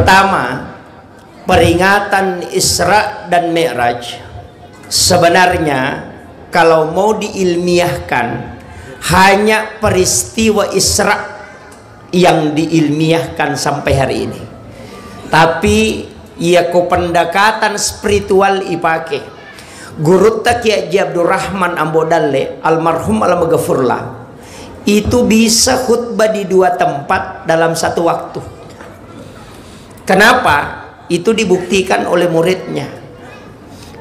Pertama, peringatan Isra dan Mi'raj sebenarnya kalau mau diilmiahkan hanya peristiwa Isra yang diilmiahkan sampai hari ini. Tapi ia ko pendekatan spiritual ipake. Guru Kiai Haji Abdurrahman Ambodalle almarhum alamagafurlah itu bisa khutbah di 2 tempat dalam satu waktu. Kenapa? Itu dibuktikan oleh muridnya.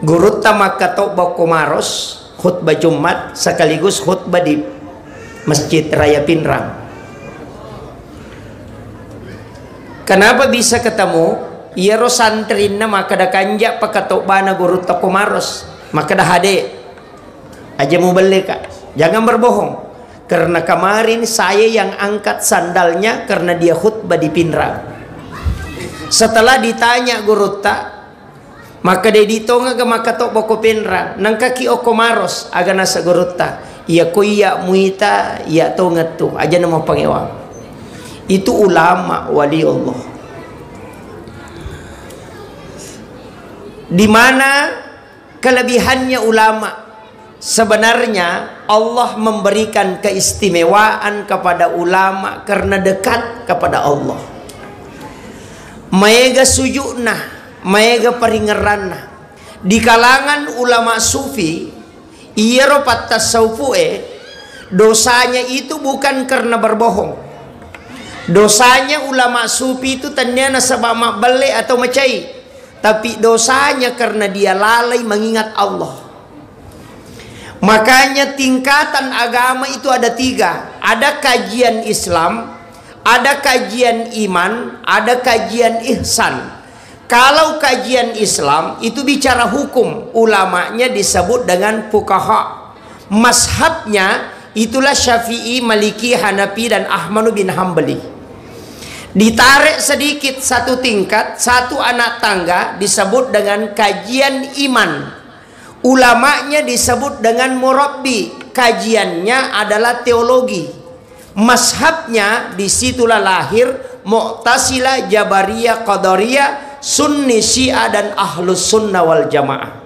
Guru Makato Bokomaros khutbah Jumat sekaligus khutbah di Masjid Raya Pinrang. Kenapa bisa ketemu? Ia ro santrinna maka da kanja pakato bana Guru Komaros maka dah hade aja mau beli kak, jangan berbohong, karena kemarin saya yang angkat sandalnya karena dia khutbah di Pinrang. Setelah ditanya Guru maka dia ditonga ke makato boko Pinrang nang kaki Komaros aga nasa Guru iya kuya muita iya tongat tu aja nama pangewang. Itu ulama wali Allah. Di mana kelebihannya ulama? Sebenarnya Allah memberikan keistimewaan kepada ulama karena dekat kepada Allah. Maega sujudna, maega paringeranna. Di kalangan ulama sufi, iya ropat tasawufue, dosanya itu bukan karena berbohong. Dosanya ulama sufi itu tandanya sabab makbale atau macai. Tapi dosanya karena dia lalai mengingat Allah. Makanya tingkatan agama itu ada 3. Ada kajian Islam, ada kajian iman, ada kajian ihsan. Kalau kajian Islam itu bicara hukum, ulamanya disebut dengan fuqaha. Mazhabnya itulah Syafi'i, Maliki, Hanafi dan Ahmad bin Hambali. Ditarik sedikit satu tingkat, satu anak tangga disebut dengan kajian iman. Ulamanya disebut dengan murabbi. Kajiannya adalah teologi. Mazhabnya disitulah lahir Mu'tazilah, Jabariyah, Qadariyah, Sunni, Syiah dan Ahlus Sunnah wal Jamaah.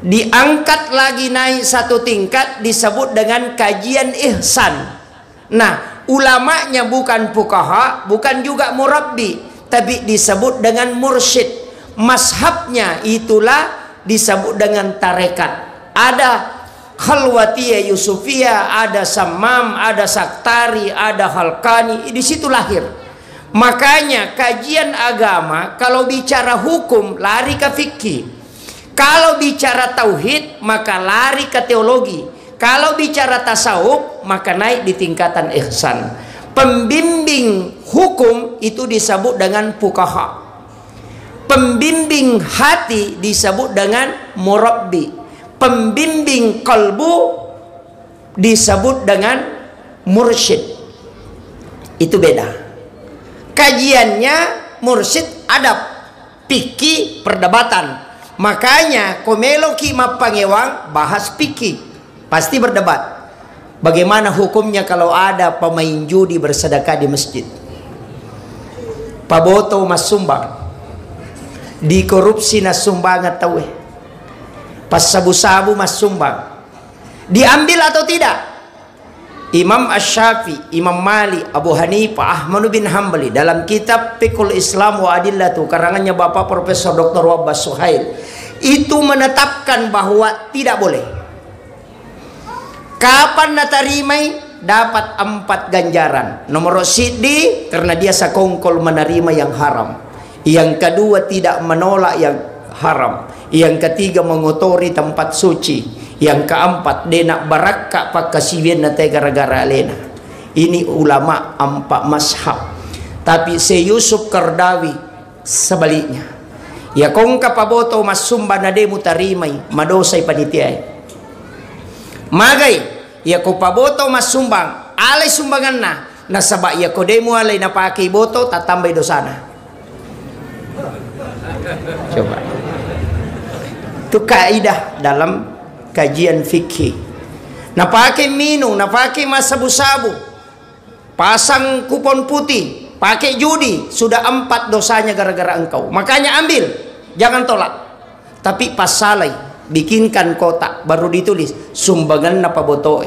Diangkat lagi naik satu tingkat disebut dengan kajian ihsan. Nah, ulamanya bukan fuqaha, bukan juga murabbi, tapi disebut dengan mursyid. Mazhabnya itulah disebut dengan tarekat. Ada Khalwatiyah Yusufiyah, ada Sammam, ada Saktari, ada Halkani. Di situ lahir. Makanya kajian agama kalau bicara hukum lari ke fikih. Kalau bicara tauhid maka lari ke teologi. Kalau bicara tasawuf maka naik di tingkatan ihsan. Pembimbing hukum itu disebut dengan fuqaha. Pembimbing hati disebut dengan murabbi. Pembimbing kalbu disebut dengan mursyid. Itu beda. Kajiannya mursyid adab, fikih perdebatan. Makanya komelo ki mapangewang bahas fikih. Pasti berdebat. Bagaimana hukumnya kalau ada pemain judi bersedekah di masjid? Paboto mas sumbang. Dikorupsi nas sumbangan tahu. Pas sabu-sabu mas sumbang. Diambil atau tidak? Imam Asy-Syafi'i, Imam Malik, Abu Hanifah, Ahmad bin Hambali dalam kitab Fiqhul Islam wa Adillatu karangannya Bapak Profesor Dr. Wabbas Suhail itu menetapkan bahwa tidak boleh. Kapan natarimai dapat 4 ganjaran. Nomor sidi karena dia sakongkol menerima yang haram. Yang kedua tidak menolak yang haram. Yang ketiga mengotori tempat suci. Yang keempat dia nak barakak pakasiwian nate gara-gara alena. Ini ulama 4 mazhab. Tapi Syekh Yusuf Qaradawi sebaliknya. Ya kongka paboto mas sumba nade mutarimai madosai panitiai. Magai ya ko paboto mas sumbang alay sumbangan na nasaba ya ko demo alay na pakai boto tatambay dosana. Coba itu kaidah dalam kajian fikih. Napake minum, napake mas sabu-sabu, pasang kupon putih, pakai judi, sudah 4 dosanya gara-gara engkau. Makanya ambil, jangan tolak. Tapi pas salai, bikinkan kotak, baru ditulis sumbangan apa botoe.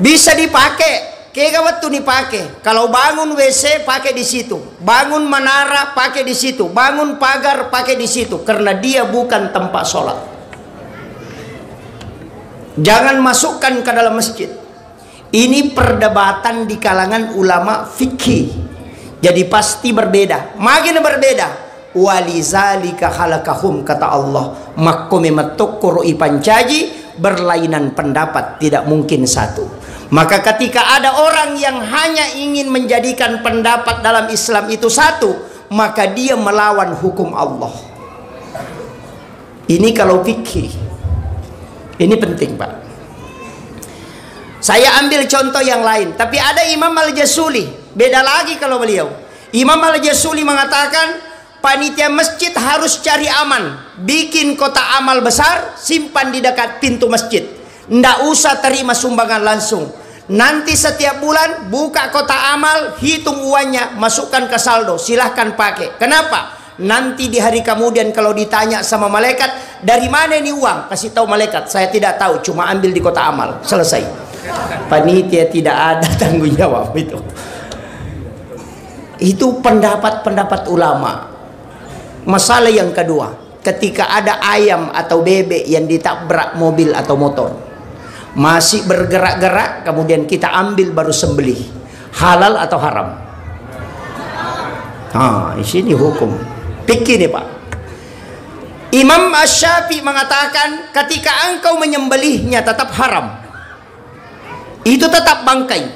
Bisa dipakai, kayak waktu dipakai. Kalau bangun WC pakai di situ, bangun menara pakai di situ, bangun pagar pakai di situ, karena dia bukan tempat sholat. Jangan masukkan ke dalam masjid. Ini perdebatan di kalangan ulama fikih. Jadi pasti berbeda, makin berbeda. Walizalika khalaqahum, kata Allah. Makko memetukkur ipancaji, berlainan pendapat, tidak mungkin satu. Maka ketika ada orang yang hanya ingin menjadikan pendapat dalam Islam itu satu, maka dia melawan hukum Allah. Ini kalau fikih. Ini penting, Pak. Saya ambil contoh yang lain, tapi ada Imam Al-Jasuli, beda lagi kalau beliau. Imam Al-Jasuli mengatakan panitia masjid harus cari aman, bikin kotak amal besar, simpan di dekat pintu masjid. Nggak usah terima sumbangan langsung. Nanti setiap bulan buka kotak amal, hitung uangnya, masukkan ke saldo, silahkan pakai. Kenapa? Nanti di hari kemudian kalau ditanya sama malaikat, dari mana ini uang? Kasih tahu malaikat, saya tidak tahu, cuma ambil di kotak amal. Selesai. Panitia tidak ada tanggung jawab itu. Itu pendapat-pendapat ulama. Masalah yang kedua, ketika ada ayam atau bebek yang ditabrak mobil atau motor, masih bergerak-gerak, kemudian kita ambil baru sembelih, halal atau haram? Di sini hukum. Pikir nih, Pak. Imam Asy-Syafi'i mengatakan ketika engkau menyembelihnya tetap haram. Itu tetap bangkai.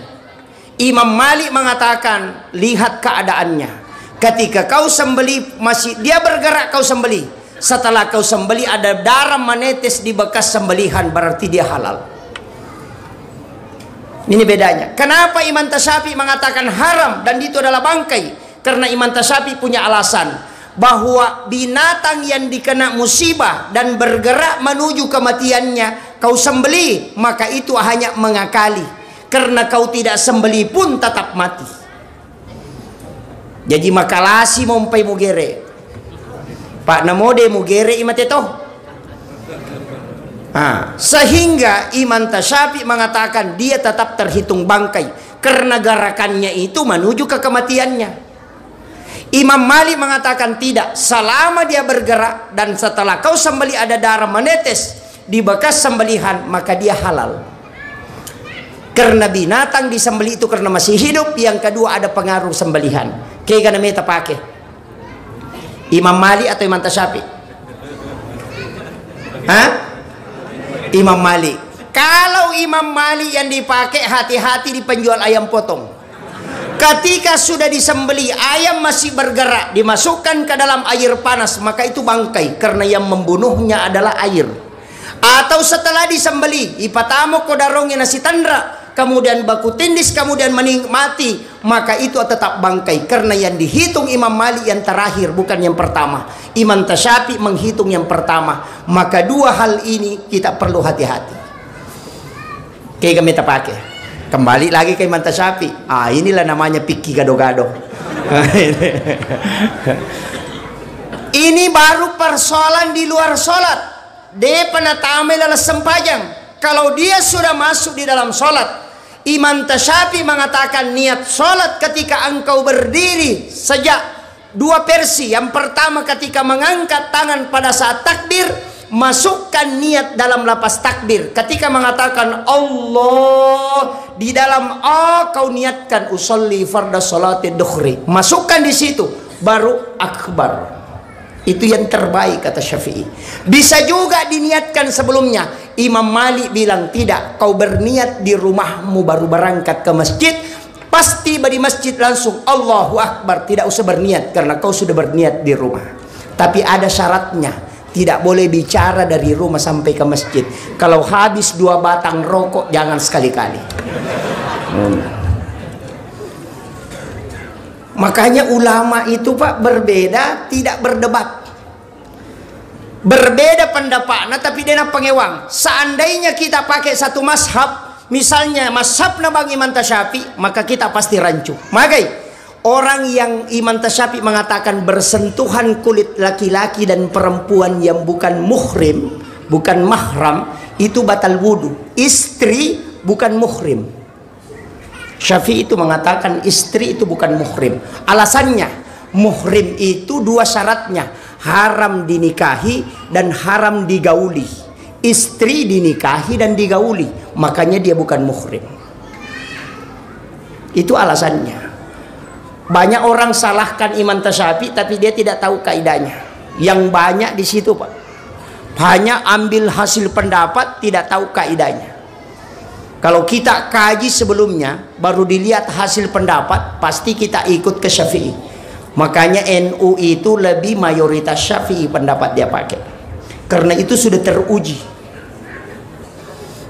Imam Malik mengatakan lihat keadaannya. Ketika kau sembelih masih dia bergerak, kau sembelih. Setelah kau sembelih ada darah menetes di bekas sembelihan, berarti dia halal. Ini bedanya. Kenapa Imam Syafi'i mengatakan haram dan itu adalah bangkai? Karena Imam Syafi'i punya alasan bahwa binatang yang dikena musibah dan bergerak menuju kematiannya kau sembelih, maka itu hanya mengakali. Karena kau tidak sembelih pun tetap mati. Jadi makalasi mompai mugere. Pak namode mugere imate toh. Sehingga Imam Syafi'i mengatakan dia tetap terhitung bangkai karena gerakannya itu menuju ke kematiannya. Imam Malik mengatakan tidak, selama dia bergerak dan setelah kau sembelih ada darah menetes di bekas sembelihan, maka dia halal. Karena binatang disembelih itu karena masih hidup. Yang kedua ada pengaruh sembelihan. Kayak meta pakai Imam Malik atau Imam Syafi'i? Imam Malik. Kalau Imam Malik yang dipakai, hati-hati di penjual ayam potong. Ketika sudah disembeli, ayam masih bergerak, dimasukkan ke dalam air panas, maka itu bangkai, karena yang membunuhnya adalah air. Atau setelah disembeli, ipatamo kodarongnya nasi tandra, kemudian baku tindis, kemudian menikmati, maka itu tetap bangkai, karena yang dihitung Imam Malik yang terakhir, bukan yang pertama. Imam Syafi'i menghitung yang pertama. Maka dua hal ini kita perlu hati-hati. Kayak kami pakai. Kembali lagi ke Imam Syafi'i. Inilah namanya pikir gado-gado. Ini baru persoalan di luar sholat. Dia penatame adalah sempajang. Kalau dia sudah masuk di dalam sholat, Imam Syafi'i mengatakan niat sholat ketika engkau berdiri sejak dua versi. Yang pertama ketika mengangkat tangan pada saat takbir, masukkan niat dalam lapas takbir. Ketika mengatakan Allah, di dalam kau niatkan usolli farda sholati duhri, masukkan di situ, baru akbar. Itu yang terbaik kata Syafi'i. Bisa juga diniatkan sebelumnya. Imam Malik bilang tidak, kau berniat di rumahmu baru berangkat ke masjid, pas tiba di masjid langsung Allahu Akbar, tidak usah berniat karena kau sudah berniat di rumah. Tapi ada syaratnya, tidak boleh bicara dari rumah sampai ke masjid. Kalau habis 2 batang rokok jangan sekali-kali. Makanya ulama itu Pak berbeda, tidak berdebat. Berbeda pendapatnya tapi dia pengewang. Seandainya kita pakai satu mazhab, misalnya mazhabna Bang Imam Tasyafi, maka kita pasti rancu. Magai orang yang Imam Tasyafi mengatakan bersentuhan kulit laki-laki dan perempuan yang bukan muhrim, bukan mahram, itu batal wudu. Istri bukan muhrim. Syafi'i itu mengatakan istri itu bukan muhrim. Alasannya, muhrim itu dua syaratnya, haram dinikahi dan haram digauli. Istri dinikahi dan digauli, makanya dia bukan muhrim. Itu alasannya. Banyak orang salahkan Imam Tasyafi, tapi dia tidak tahu kaidahnya. Yang banyak di situ, Pak. Hanya ambil hasil pendapat, tidak tahu kaidahnya. Kalau kita kaji sebelumnya, baru dilihat hasil pendapat, pasti kita ikut ke Syafi'i. Makanya NU itu lebih mayoritas Syafi'i pendapat dia pakai. Karena itu sudah teruji.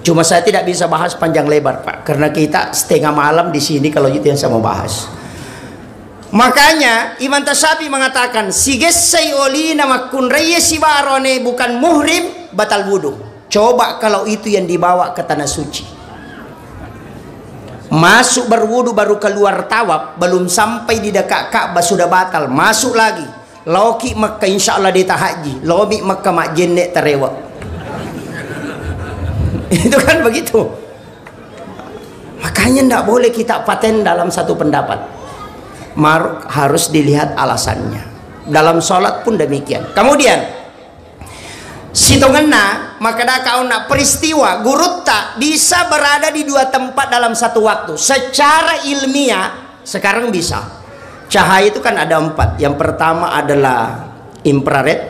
Cuma saya tidak bisa bahas panjang lebar, Pak, karena kita setengah malam di sini kalau itu yang saya mau bahas. Makanya Imam Tasyafi mengatakan siges sayoli nama kunreye sibarone bukan muhrim batal wudu. Coba kalau itu yang dibawa ke tanah suci. Masuk berwudu baru keluar tawaf, belum sampai di dekat Ka'bah sudah batal. Masuk lagi. Loki Makkah insyaallah dia haji. Lobi Makkah mak jenek terewak. Itu kan begitu. Makanya tidak boleh kita paten dalam satu pendapat. Harus dilihat alasannya. Dalam sholat pun demikian. Kemudian sitongena maka kau nak peristiwa gurutta bisa berada di dua tempat dalam satu waktu. Secara ilmiah sekarang bisa. Cahaya itu kan ada 4. Yang pertama adalah infrared,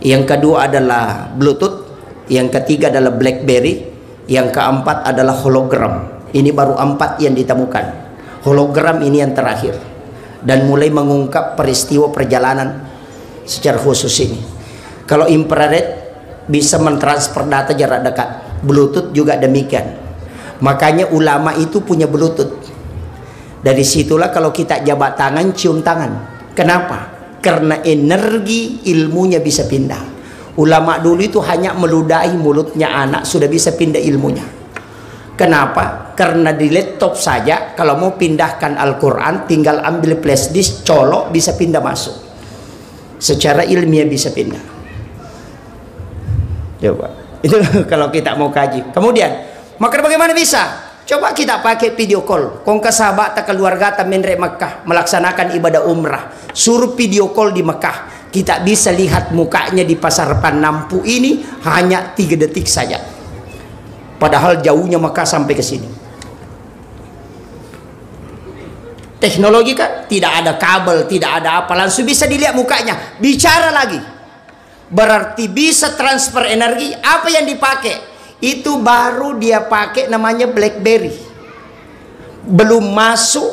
yang kedua adalah Bluetooth, yang ketiga adalah BlackBerry, yang keempat adalah hologram. Ini baru 4 yang ditemukan. Hologram ini yang terakhir, dan mulai mengungkap peristiwa perjalanan secara khusus ini. Kalau infrared bisa mentransfer data jarak dekat, Bluetooth juga demikian. Makanya ulama itu punya Bluetooth. Dari situlah kalau kita jabat tangan, cium tangan. Kenapa? Karena energi ilmunya bisa pindah. Ulama dulu itu hanya meludahi mulutnya anak sudah bisa pindah ilmunya. Kenapa? Karena di laptop saja kalau mau pindahkan Al-Quran tinggal ambil flash disk, colok, bisa pindah masuk. Secara ilmiah bisa pindah. Coba. Itu kalau kita mau kaji. Kemudian, maka bagaimana bisa? Coba kita pakai video call. Kong sahabat tak keluarga tak menrek Mekah melaksanakan ibadah umrah. Suruh video call di Mekah. Kita bisa lihat mukanya di pasar Panampu ini hanya 3 detik saja. Padahal jauhnya Mekah sampai ke sini. Teknologi kan tidak ada kabel, tidak ada apa, langsung bisa dilihat mukanya. Bicara lagi. Berarti bisa transfer energi. Apa yang dipakai? Itu baru dia pakai namanya BlackBerry. Belum masuk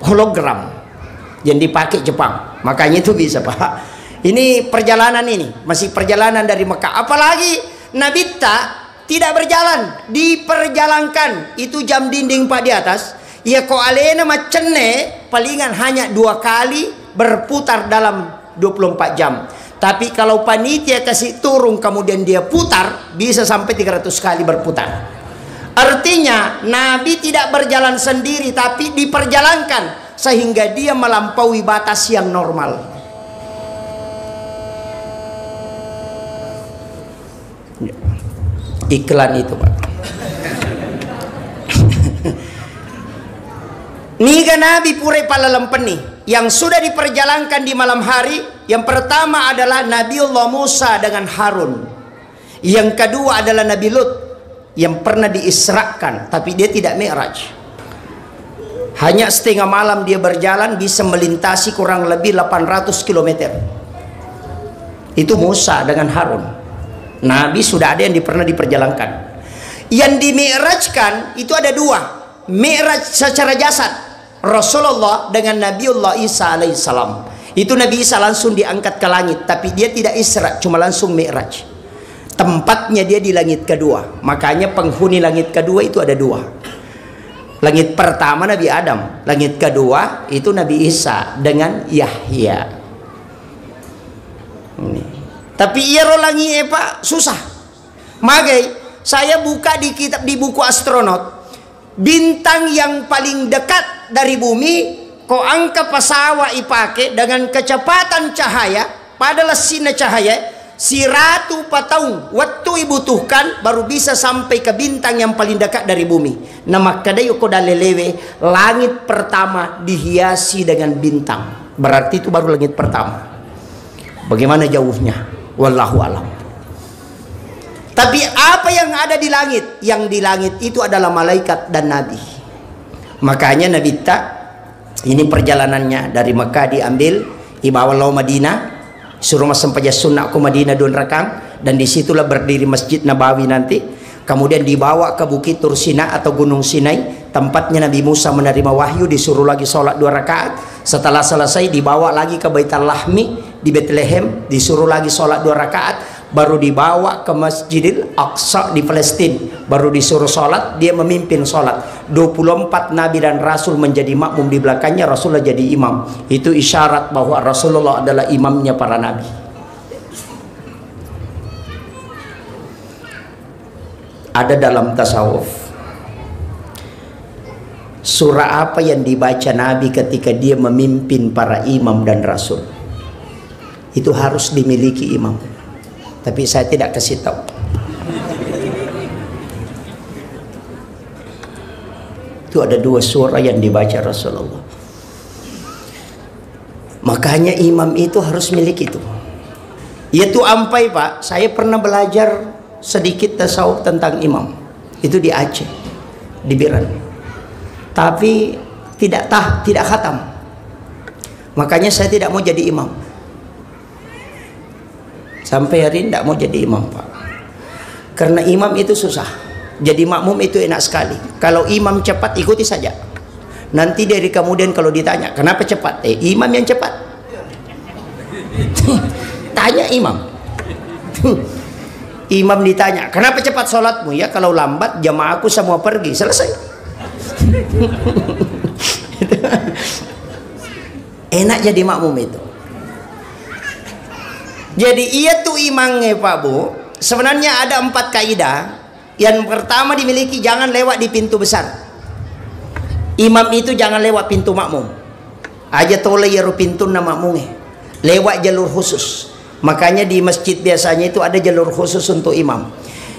hologram yang dipakai Jepang. Makanya itu bisa, Pak. Ini perjalanan ini masih perjalanan dari Mekah. Apalagi Nabi tidak berjalan, diperjalankan. Itu jam dinding Pak di atas. Ya kok alena macene palingan hanya 2 kali berputar dalam 24 jam. Tapi kalau panitia kasih turun kemudian dia putar, bisa sampai 300 kali berputar. Artinya Nabi tidak berjalan sendiri, tapi diperjalankan sehingga dia melampaui batas yang normal. Iklan itu, Pak. Niga Nabi pure palalempeni yang sudah diperjalankan di malam hari. Yang pertama adalah Nabiullah Musa dengan Harun. Yang kedua adalah Nabi Lut yang pernah diisrakan tapi dia tidak mi'raj. Hanya setengah malam dia berjalan bisa melintasi kurang lebih 800 km. Itu Musa dengan Harun. Nabi sudah ada yang pernah diperjalankan. Yang dimi'rajkan itu ada 2. Mi'raj secara jasad, Rasulullah dengan Nabiullah Isa alaihissalam. Itu Nabi Isa langsung diangkat ke langit, tapi dia tidak Isra, cuma langsung Mi'raj. Tempatnya dia di langit kedua. Makanya penghuni langit kedua itu ada 2. Langit pertama Nabi Adam, langit kedua itu Nabi Isa dengan Yahya. Ini. Tapi ia rolangi Pak susah. Magai Saya buka di kitab, di buku astronot, bintang yang paling dekat dari bumi, kau angka pesawat ipake dengan kecepatan cahaya, padahal sinar cahaya 100 tahun waktu dibutuhkan baru bisa sampai ke bintang yang paling dekat dari bumi. Nama kadayo ko dalelewe, langit pertama dihiasi dengan bintang. Berarti itu baru langit pertama. Bagaimana jauhnya? Wallahu alam. Tapi apa yang ada di langit? Yang di langit itu adalah malaikat dan nabi. Makanya Nabi ini perjalanannya dari Mekah diambil, dibawa lalu Madinah, suruh masam paja sunnah ke Madinah 2 rakang, dan disitulah berdiri Masjid Nabawi nanti. Kemudian dibawa ke Bukit Tursina atau Gunung Sinai, tempatnya Nabi Musa menerima wahyu, disuruh lagi sholat 2 rakaat. Setelah selesai dibawa lagi ke Baitul Lahmi di Bethlehem, disuruh lagi sholat 2 rakaat. Baru dibawa ke Masjidil Aqsa di Palestina, baru disuruh sholat, dia memimpin sholat. 24 nabi dan rasul menjadi makmum di belakangnya, Rasulullah jadi imam. Itu isyarat bahwa Rasulullah adalah imamnya para nabi. Ada dalam tasawuf, surah apa yang dibaca Nabi ketika dia memimpin para imam dan rasul? Itu harus dimiliki imam. Tapi saya tidak kasih tahu. Itu ada 2 surah yang dibaca Rasulullah. Makanya imam itu harus miliki itu. Yaitu ampai Pak, saya pernah belajar sedikit tasawuf tentang imam. Itu di Aceh, di Biran. Tapi tidak khatam. Makanya saya tidak mau jadi imam. Sampai hari ini tidak mau jadi imam Pak, karena imam itu susah. Jadi makmum itu enak sekali. Kalau imam cepat ikuti saja. Nanti dari kemudian kalau ditanya kenapa cepat, imam yang cepat. Tanya imam. Imam ditanya kenapa cepat sholatmu, ya kalau lambat jamaahku semua pergi, selesai. Enak jadi makmum itu. Jadi iya tuh imamnya Pak Bu, sebenarnya ada 4 kaidah. Yang pertama dimiliki, jangan lewat di pintu besar. Imam itu jangan lewat pintu makmum. Aja tole ya pintu na makmumnya. Lewat jalur khusus. Makanya di masjid biasanya itu ada jalur khusus untuk imam.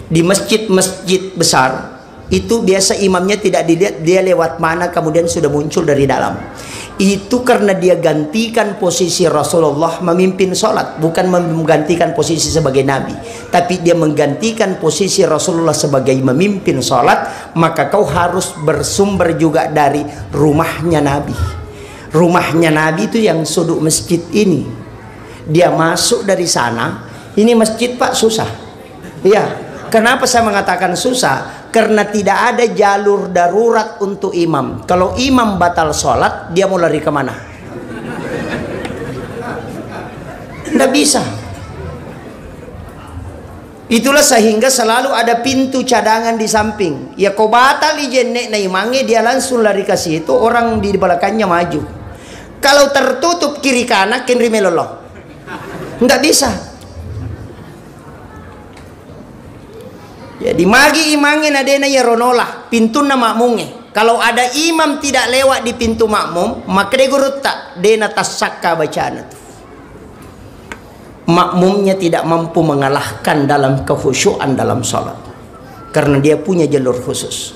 Di masjid-masjid besar itu biasa imamnya tidak dilihat dia lewat mana, kemudian sudah muncul dari dalam. Itu karena dia gantikan posisi Rasulullah memimpin sholat, bukan menggantikan posisi sebagai nabi, tapi dia menggantikan posisi Rasulullah sebagai memimpin sholat. Maka kau harus bersumber juga dari rumahnya nabi. Rumahnya nabi itu yang sudut masjid ini. Dia masuk dari sana. Ini masjid Pak susah. Iya. Kenapa saya mengatakan susah? Karena tidak ada jalur darurat untuk imam. Kalau imam batal sholat, dia mau lari kemana? Tidak bisa. Itulah sehingga selalu ada pintu cadangan di samping. Ya kau batal ijenek na imangnya, dia langsung lari ke situ, orang di belakangnya maju. Kalau tertutup kiri kanan, kenri meloloh. Tidak bisa. Jadi magi imangin adena ya ronolah pintu na makmumnya. Kalau ada imam tidak lewat di pintu makmum, maka dia gurut tak dena tasakka bacaan itu. Makmumnya tidak mampu mengalahkan dalam kekhusyuan dalam sholat, karena dia punya jalur khusus.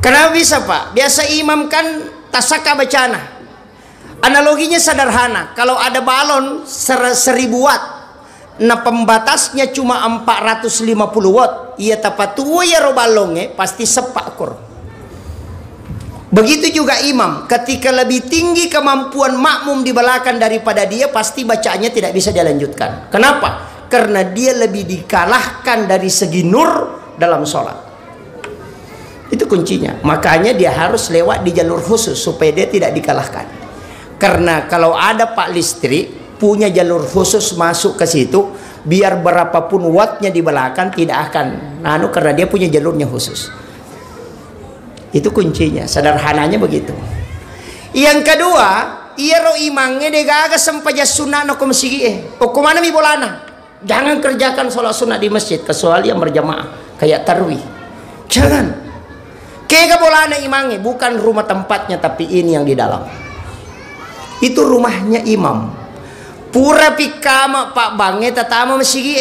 Kenapa bisa Pak? Biasa imam kan tasakka bacana. Analoginya sederhana. Kalau ada balon 1000 watt, nah pembatasnya cuma 450 watt, ia tapat tua ya robalongnya pasti sepak kur. Begitu juga imam, ketika lebih tinggi kemampuan makmum di belakang daripada dia, pasti bacaannya tidak bisa dilanjutkan. Kenapa? Karena dia lebih dikalahkan dari segi nur dalam sholat. Itu kuncinya. Makanya dia harus lewat di jalur khusus supaya dia tidak dikalahkan. Karena kalau ada Pak listrik punya jalur khusus masuk ke situ, biar berapapun wattnya di belakang tidak akan karena dia punya jalurnya khusus. Itu kuncinya, sederhananya begitu. Yang kedua, iya ro imangnya degaga sampaja sunah no komsigi o kumana mi bolana. Jangan kerjakan sholat sunnah di masjid kecuali yang berjamaah kayak tarwih. Jangan. Kega bolana imangi, bukan rumah tempatnya, tapi ini yang di dalam. Itu rumahnya imam. Pura pikama Pak Bange tatama masigi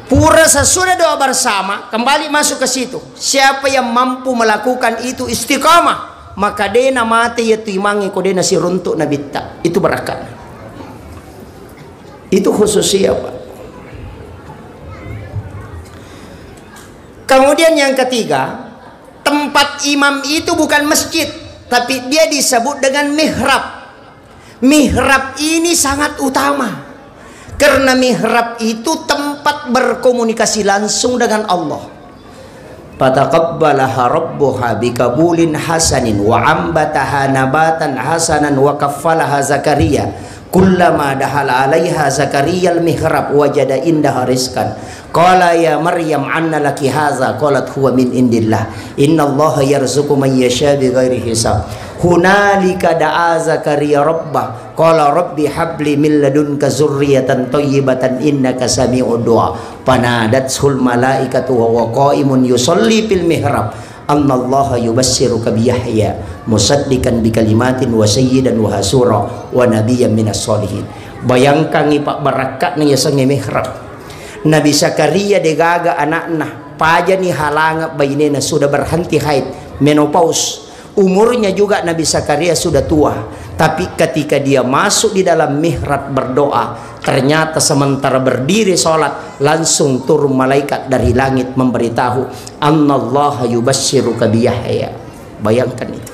Pura sesudah doa bersama kembali masuk ke situ. Siapa yang mampu melakukan itu istiqamah, maka dena mati yaitu imangi ko dena si runtuk nabitta. Itu berakat. Itu khususnya Pak. Kemudian yang ketiga, tempat imam itu bukan masjid, tapi dia disebut dengan mihrab. Mihrab ini sangat utama. Karena mihrab itu tempat berkomunikasi langsung dengan Allah. Fataqabbalaha rabbuha bikabulin hasanin wa ambataha nabatan hasanan wa kaffalaha Zakaria. Kullama dahala 'alaiha Zakaria al-mihrab wajada indaha rizqan. Qala ya Maryam anna laki hadza qalat huwa min indillah. Innallaha yarzuqu man yasha bighairi hisab. Hunalika da'a Zakaria rabbah qala rabbi habli min ladunka dzurriyyatan thayyibatan innaka sami'ud du'a. Panadatul malaikatu wa qa'imun yusolli fil mihrab annallaha yubassiruka bi Yahya musaddiqan bi kalimatin wa sayyidan wa hasura wa nabiyyan minas solihin. Bayangkan Pak barakat nih sange mihrab. Nabi Zakaria degaga anakna paja ni halanga bainena sudah berhenti haid menopause. Umurnya juga Nabi Zakaria sudah tua, tapi ketika dia masuk di dalam mihrab berdoa, ternyata sementara berdiri sholat langsung turun malaikat dari langit memberitahu annallaha yubassiruka bi Yahya. Bayangkan itu.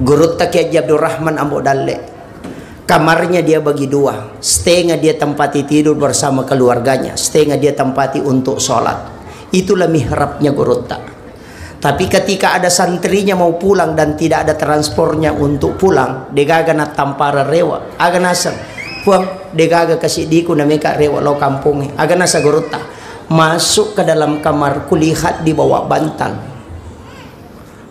Guru Taki Abdul Rahman Ambo Dalle, kamarnya dia bagi dua, setengah dia tempati tidur bersama keluarganya, setengah dia tempati untuk sholat. Itulah mihrabnya Guru Tak. Tapi ketika ada santrinya mau pulang dan tidak ada transportnya untuk pulang, degaga na tampara rewa, aga nasa puang degaga kasih diku na meka rewa lo kampungnya, aga nasa Gurutta masuk ke dalam kamar kulihat di bawah bantal.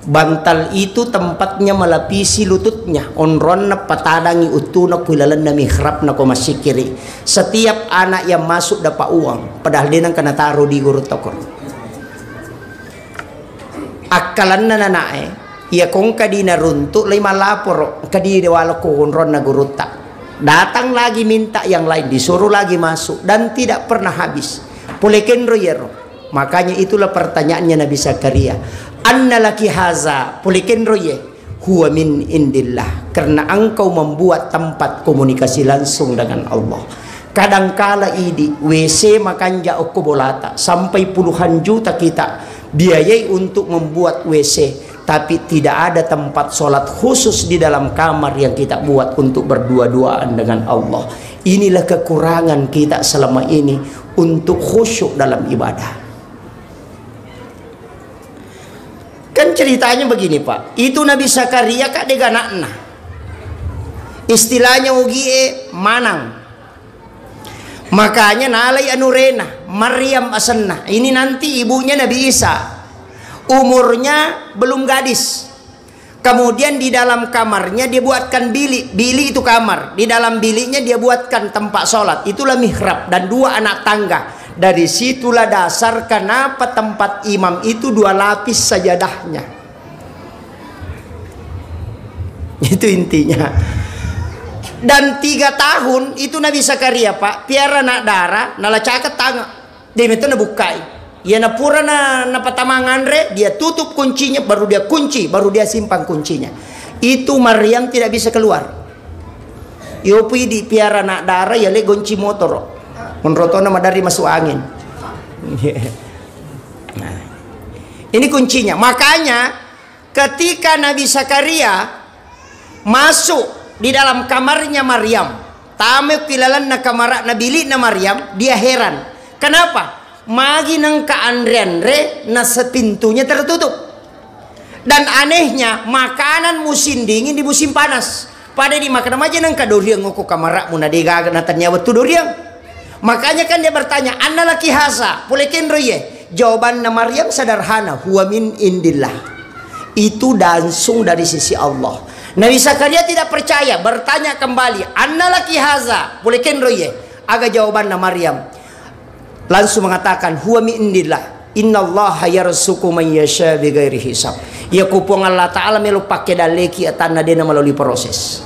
Bantal itu tempatnya melapisi lututnya, onron na patadangi utuna kuilalan na mihrab na ko masikiri. Setiap anak yang masuk dapat uang, padahal dia nang kena taruh di Gurutta ko. Akalan na nanae ia kong kadina runtuk lima lapor kadina wala ko ron na Gurutta. Datang lagi minta yang lain, disuruh lagi masuk dan tidak pernah habis. Pulekin royero. Makanya itulah pertanyaannya Nabi Zakaria. Anna laki haza pulekin roye huwa min indillah. Karena engkau membuat tempat komunikasi langsung dengan Allah. Kadangkala idi WC makanja okko bolata sampai puluhan juta kita biayai untuk membuat WC, tapi tidak ada tempat sholat khusus di dalam kamar yang kita buat untuk berdua-duaan dengan Allah. Inilah kekurangan kita selama ini untuk khusyuk dalam ibadah. Kan ceritanya begini Pak, itu Nabi Zakaria kak deganakna, istilahnya ugie manang. Makanya nalai anurena Maryam asanna. Ini nanti ibunya Nabi Isa. Umurnya belum gadis. Kemudian di dalam kamarnya dia buatkan bilik. Bilik itu kamar. Di dalam biliknya dia buatkan tempat sholat. Itulah mihrab dan dua anak tangga. Dari situlah dasar kenapa tempat imam itu dua lapis sajadahnya. Itu intinya. Dan 3 tahun itu Nabi Zakaria Pak piara nak darah nala caket tanga dia itu na bukai ya na pura na patamangan re dia tutup kuncinya baru dia kunci baru dia simpan kuncinya. Itu Maryam tidak bisa keluar. Yopi di piara nak darah ya le gonci motor menroto nama dari masuk angin. Nah, ini kuncinya. Makanya ketika Nabi Zakaria masuk di dalam kamarnya Maryam, tamu kilalan na kamar na bilik na Maryam, dia heran. Kenapa? Magi nang kaandrian re na sepintunya tertutup. Dan anehnya makanan musim dingin di musim panas. Pada di makan aja nang kaduriang ngoko kamar mu na digaga na tanya waktu duriang. Makanya kan dia bertanya, "Anna laki hasa?" Pulekin roye. Jawaban na Maryam sederhana, "Huwa min indillah." Itu langsung dari sisi Allah. Nabi Zakaria tidak percaya, bertanya kembali, "Anna laki haza?" Pulekin roye. Aga jawabanna Maryam langsung mengatakan, huwa min indillah, innallaha yarzuqu man yasha bighairi hisab. Ya kupong Allah Ta'ala melu pakai daleki atanna dena melalui proses.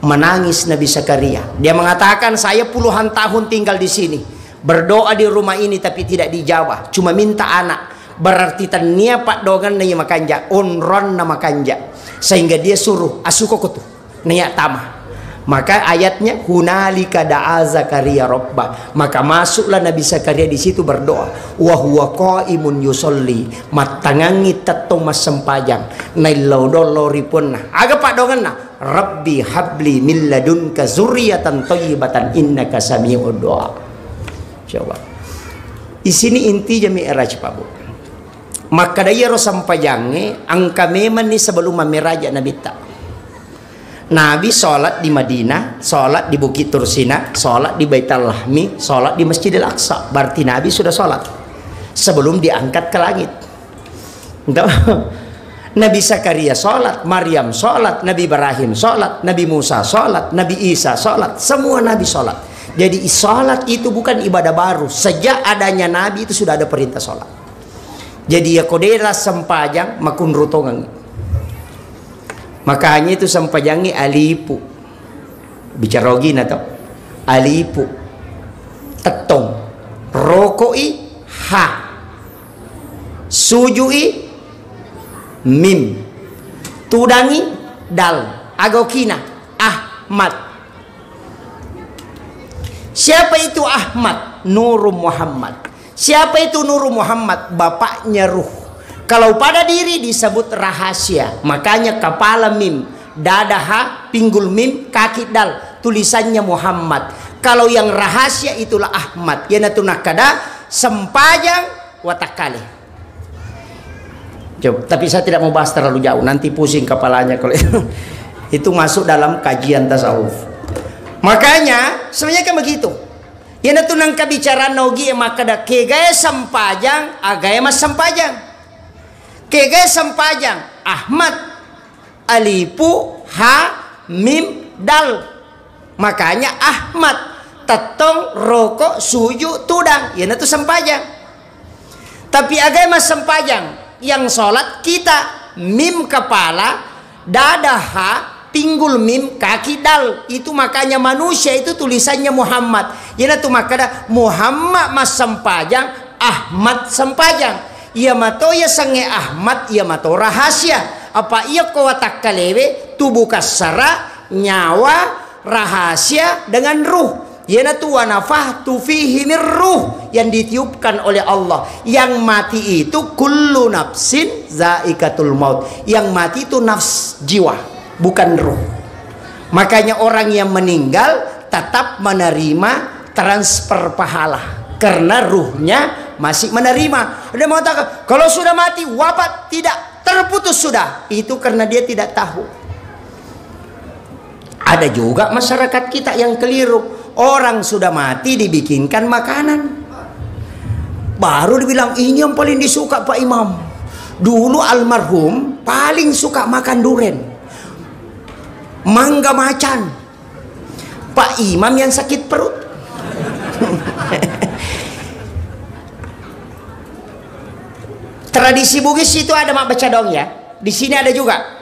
Menangis Nabi Zakaria. Dia mengatakan, saya puluhan tahun tinggal di sini, berdoa di rumah ini tapi tidak dijawab, cuma minta anak. Berarti tania pak dogan na makanja, onron na makanja, sehingga dia suruh asuko tuh niat tamah. Maka ayatnya hunalika da'a Zakaria rabbah, maka masuklah Nabi Zakaria di situ berdoa, wa huwa qaimun yusolli, matangangi tetong mas sempajang nailau dolori punna aga pak donganna, rabbi habli min ladunka zurriyatan thayyibatan innaka sami'ud du'a. Coba di sini inti jami Mi'raj Pak Bu. Maka daya ro sampajange angka memang ni sebelum Mi'raj Nabi tak. Nabi sholat di Madinah, sholat di Bukit Tursina, sholat di Baitul Lahmi, sholat di Masjidil Aqsa. Berarti Nabi sudah sholat sebelum diangkat ke langit. Nabi Zakaria sholat, Maryam sholat, Nabi Ibrahim sholat, Nabi Musa sholat, Nabi Isa sholat, semua Nabi sholat. Jadi sholat itu bukan ibadah baru. Sejak adanya Nabi itu sudah ada perintah sholat. Jadi ya kodera sempajang makun rutongang. Makanya itu sampajangi alipu bicarogi atau alipu tetong rokoi ha sujui mim tudangi dal agokina Ahmad. Siapa itu Ahmad? Nur Muhammad. Siapa itu Nur Muhammad? Bapaknya Ruh. Kalau pada diri disebut rahasia, makanya kepala mim, dada ha, pinggul mim, kaki dal, tulisannya Muhammad. Kalau yang rahasia itulah Ahmad. Yana tunakada sempajang watakale. Coba, tapi saya tidak mau bahas terlalu jauh, nanti pusing kepalanya kalau itu masuk dalam kajian tasawuf. Makanya sebenarnya kan begitu. Yana tunang kabicara nogi maka da kegaya sempajang, agaya mas sempajang. Kegaya sempajang Ahmad alipu ha mim dal, makanya Ahmad tetong rokok suju tudang, ya itu sempajang. Tapi agama sempajang yang sholat kita mim kepala, dada ha, pinggul mim, kaki dal, itu makanya manusia itu tulisannya Muhammad. Ya itu makanya Muhammad mas sempajang, Ahmad sempajang. Ia mato ya sange Ahmad, ia mato rahasia. Apa ia kawatak kalewe tubuh kasara nyawa rahasia dengan ruh. Yana tu wanafah tu fihi mir ruh yang ditiupkan oleh Allah. Yang mati itu kullu nafsin zaikatul maut. Yang mati itu nafs jiwa, bukan ruh. Makanya orang yang meninggal tetap menerima transfer pahala karena ruhnya masih menerima. Dia mengatakan kalau sudah mati wafat, tidak, terputus sudah. Itu karena dia tidak tahu. Ada juga masyarakat kita yang keliru. Orang sudah mati dibikinkan makanan, baru dibilang ini yang paling disuka Pak Imam. Dulu almarhum paling suka makan duren, mangga macan. Pak Imam yang sakit perut. Tradisi Bugis itu ada mak baca dong ya. Di sini ada juga.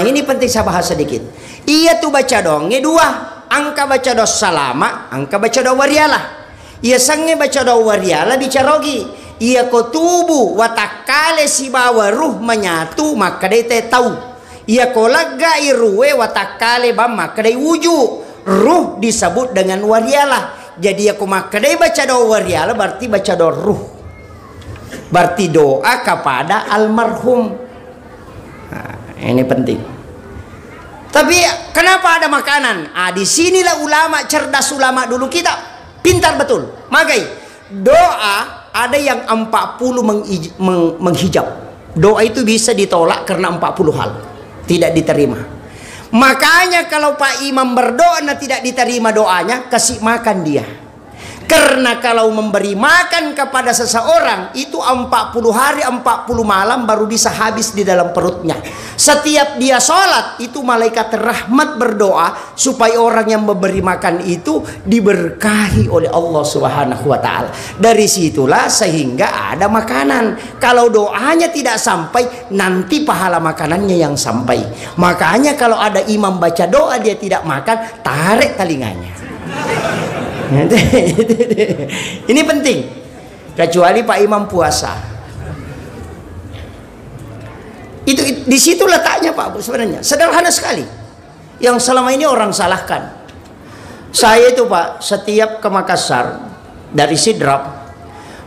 Ini penting saya bahas sedikit. Ia tuh baca dongnya dua. Angka baca dos salama, angka baca do warialah. Ia sange baca do warialah bicarogi. Ia ko tubuh watakale si bawa ruh menyatu maka dia tahu. Ia ko laga iruwe watakale bam maka dia wujud. Ruh disebut dengan warialah. Jadi aku maka dia baca do warialah berarti baca do ruh. Berarti doa kepada almarhum. Nah, ini penting. Tapi kenapa ada makanan? Disinilah ulama cerdas, ulama dulu kita pintar betul. Magai doa ada yang 40 menghijab. Doa itu bisa ditolak karena 40 hal tidak diterima. Makanya kalau Pak Imam berdoa tidak diterima doanya, kasih makan dia. Karena kalau memberi makan kepada seseorang itu 40 hari 40 malam baru bisa habis di dalam perutnya. Setiap dia sholat itu malaikat rahmat berdoa supaya orang yang memberi makan itu diberkahi oleh Allah Subhanahu wa ta'ala. Dari situlah sehingga ada makanan. Kalau doanya tidak sampai, nanti pahala makanannya yang sampai. Makanya kalau ada imam baca doa dia tidak makan, tarik telinganya. Ini penting, kecuali Pak Imam puasa. Itu di situ letaknya Pak Bu, sebenarnya sederhana sekali. Yang selama ini orang salahkan. Saya itu Pak, setiap ke Makassar dari Sidrap,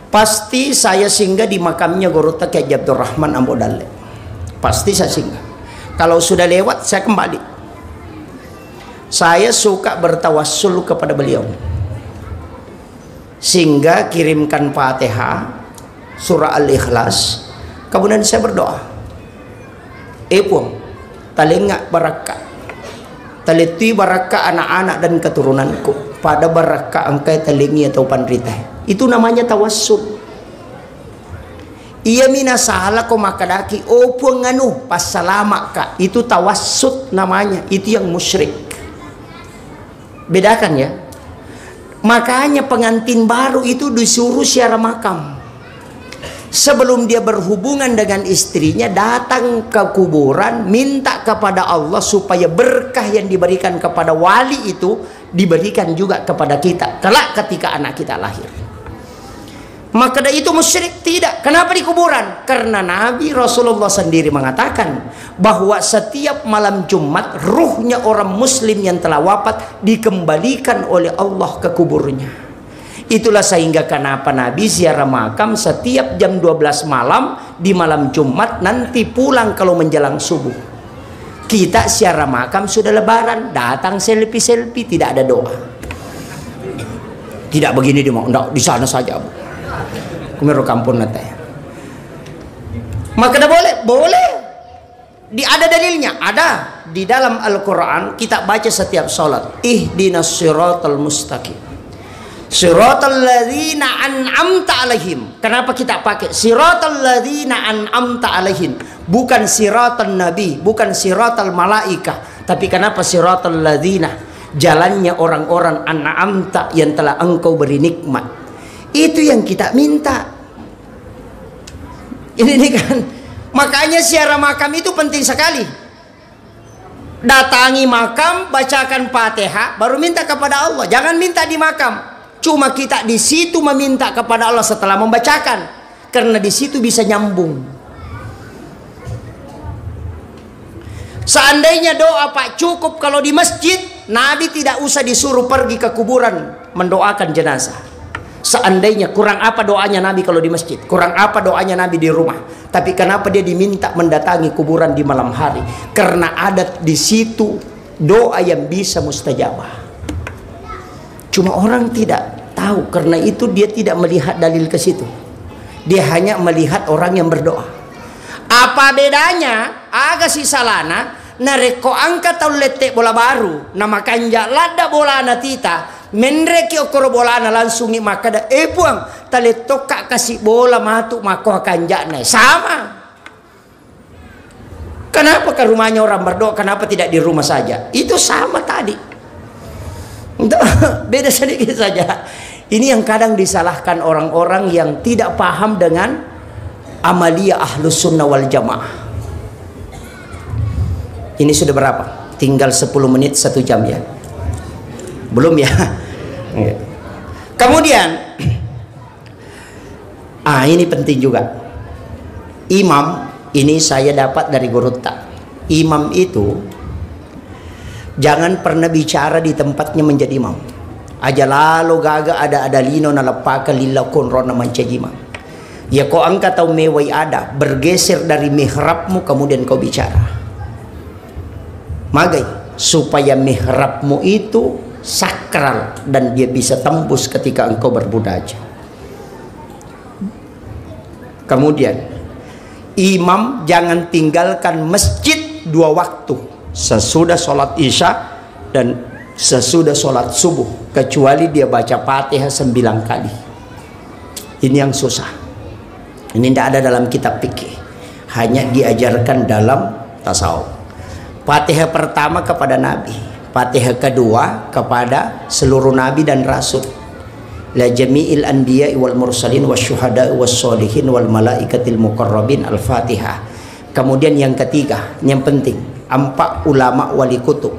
pasti saya singgah di makamnya Guru Kiai Abdurrahman Ambo Dalle. Pasti saya singgah. Kalau sudah lewat saya kembali. Saya suka bertawassul kepada beliau. Sehingga kirimkan Fatihah, surah Al-Ikhlas, kemudian saya berdoa. Epung, talingak baraka, taliti baraka anak-anak dan keturunanku, pada baraka angkai talingi atau pandrita. Itu namanya tawassul. Ia mina salah ko makadaki, opung anu pasalama ka, itu tawassul namanya, itu yang musyrik. Bedakan ya. Makanya pengantin baru itu disuruh ziarah makam. Sebelum dia berhubungan dengan istrinya, datang ke kuburan, minta kepada Allah supaya berkah yang diberikan kepada wali itu diberikan juga kepada kita kelak ketika anak kita lahir. Maka itu musyrik tidak. Kenapa di kuburan? Karena Nabi Rasulullah sendiri mengatakan bahwa setiap malam Jumat ruhnya orang muslim yang telah wafat dikembalikan oleh Allah ke kuburnya. Itulah sehingga kenapa Nabi ziarah makam setiap jam 12 malam di malam Jumat, nanti pulang kalau menjelang subuh. Kita ziarah makam sudah lebaran, datang selfie-selfie, tidak ada doa. Tidak begini di sana saja Bu. Kumero kampung nate. Maka boleh, boleh. Ada dalilnya, ada di dalam Al-Qur'an kita baca setiap salat. Ihdinas siratal mustaqim. Siratal ladzina an'amta alaihim. Kenapa kita pakai siratal ladzina an'amta alaihim? Bukan siratal nabi, bukan siratal malaikah, tapi kenapa siratal ladzina? Jalannya orang-orang an'amta yang telah engkau beri nikmat. Itu yang kita minta. Ini kan, makanya ziarah makam itu penting sekali. Datangi makam, bacakan Fatihah, baru minta kepada Allah. Jangan minta di makam. Cuma kita di situ meminta kepada Allah setelah membacakan, karena di situ bisa nyambung. Seandainya doa Pak cukup kalau di masjid, Nabi tidak usah disuruh pergi ke kuburan mendoakan jenazah. Seandainya kurang apa doanya Nabi kalau di masjid, kurang apa doanya Nabi di rumah. Tapi kenapa dia diminta mendatangi kuburan di malam hari? Karena ada di situ doa yang bisa mustajabah. Cuma orang tidak tahu, karena itu dia tidak melihat dalil ke situ. Dia hanya melihat orang yang berdoa. Apa bedanya? Aga si salana nareko angka tau letek bola baru, nama kanja lada bola natita. Menreki okoro bolana langsung ni makada puang tali toka kasih bola matu mako kanjane sama. Kenapa ke rumahnya orang berdoa, kenapa tidak di rumah saja? Itu sama tadi. Beda sedikit saja. Ini yang kadang disalahkan orang-orang yang tidak paham dengan amalia ahlus sunnah wal jamaah. Ini sudah berapa? Tinggal 10 menit 1 jam ya. Belum ya. Kemudian ini penting juga. Imam ini saya dapat dari Guru Tak. Imam itu jangan pernah bicara di tempatnya menjadi imam. Aja lalu gaga ada lino na lapaka lillah kunrona mancajimam. Ya kau angkat atau mewai ada bergeser dari mihrabmu kemudian kau bicara. Magai supaya mihrabmu itu sakral dan dia bisa tembus ketika engkau berbudaja. Kemudian imam jangan tinggalkan masjid 2 waktu, sesudah sholat isya dan sesudah sholat subuh, kecuali dia baca Fatihah 9 kali. Ini yang susah. Ini tidak ada dalam kitab fikih, hanya diajarkan dalam tasawuf. Fatihah pertama kepada Nabi, Fatihah kedua kepada seluruh Nabi dan Rasul. La jami'il anbiya wal mursalin wasyuhada was solihin wal malaikatil muqarrabin al-Fatihah. Kemudian yang ketiga, yang penting, 4 ulama wali kutub,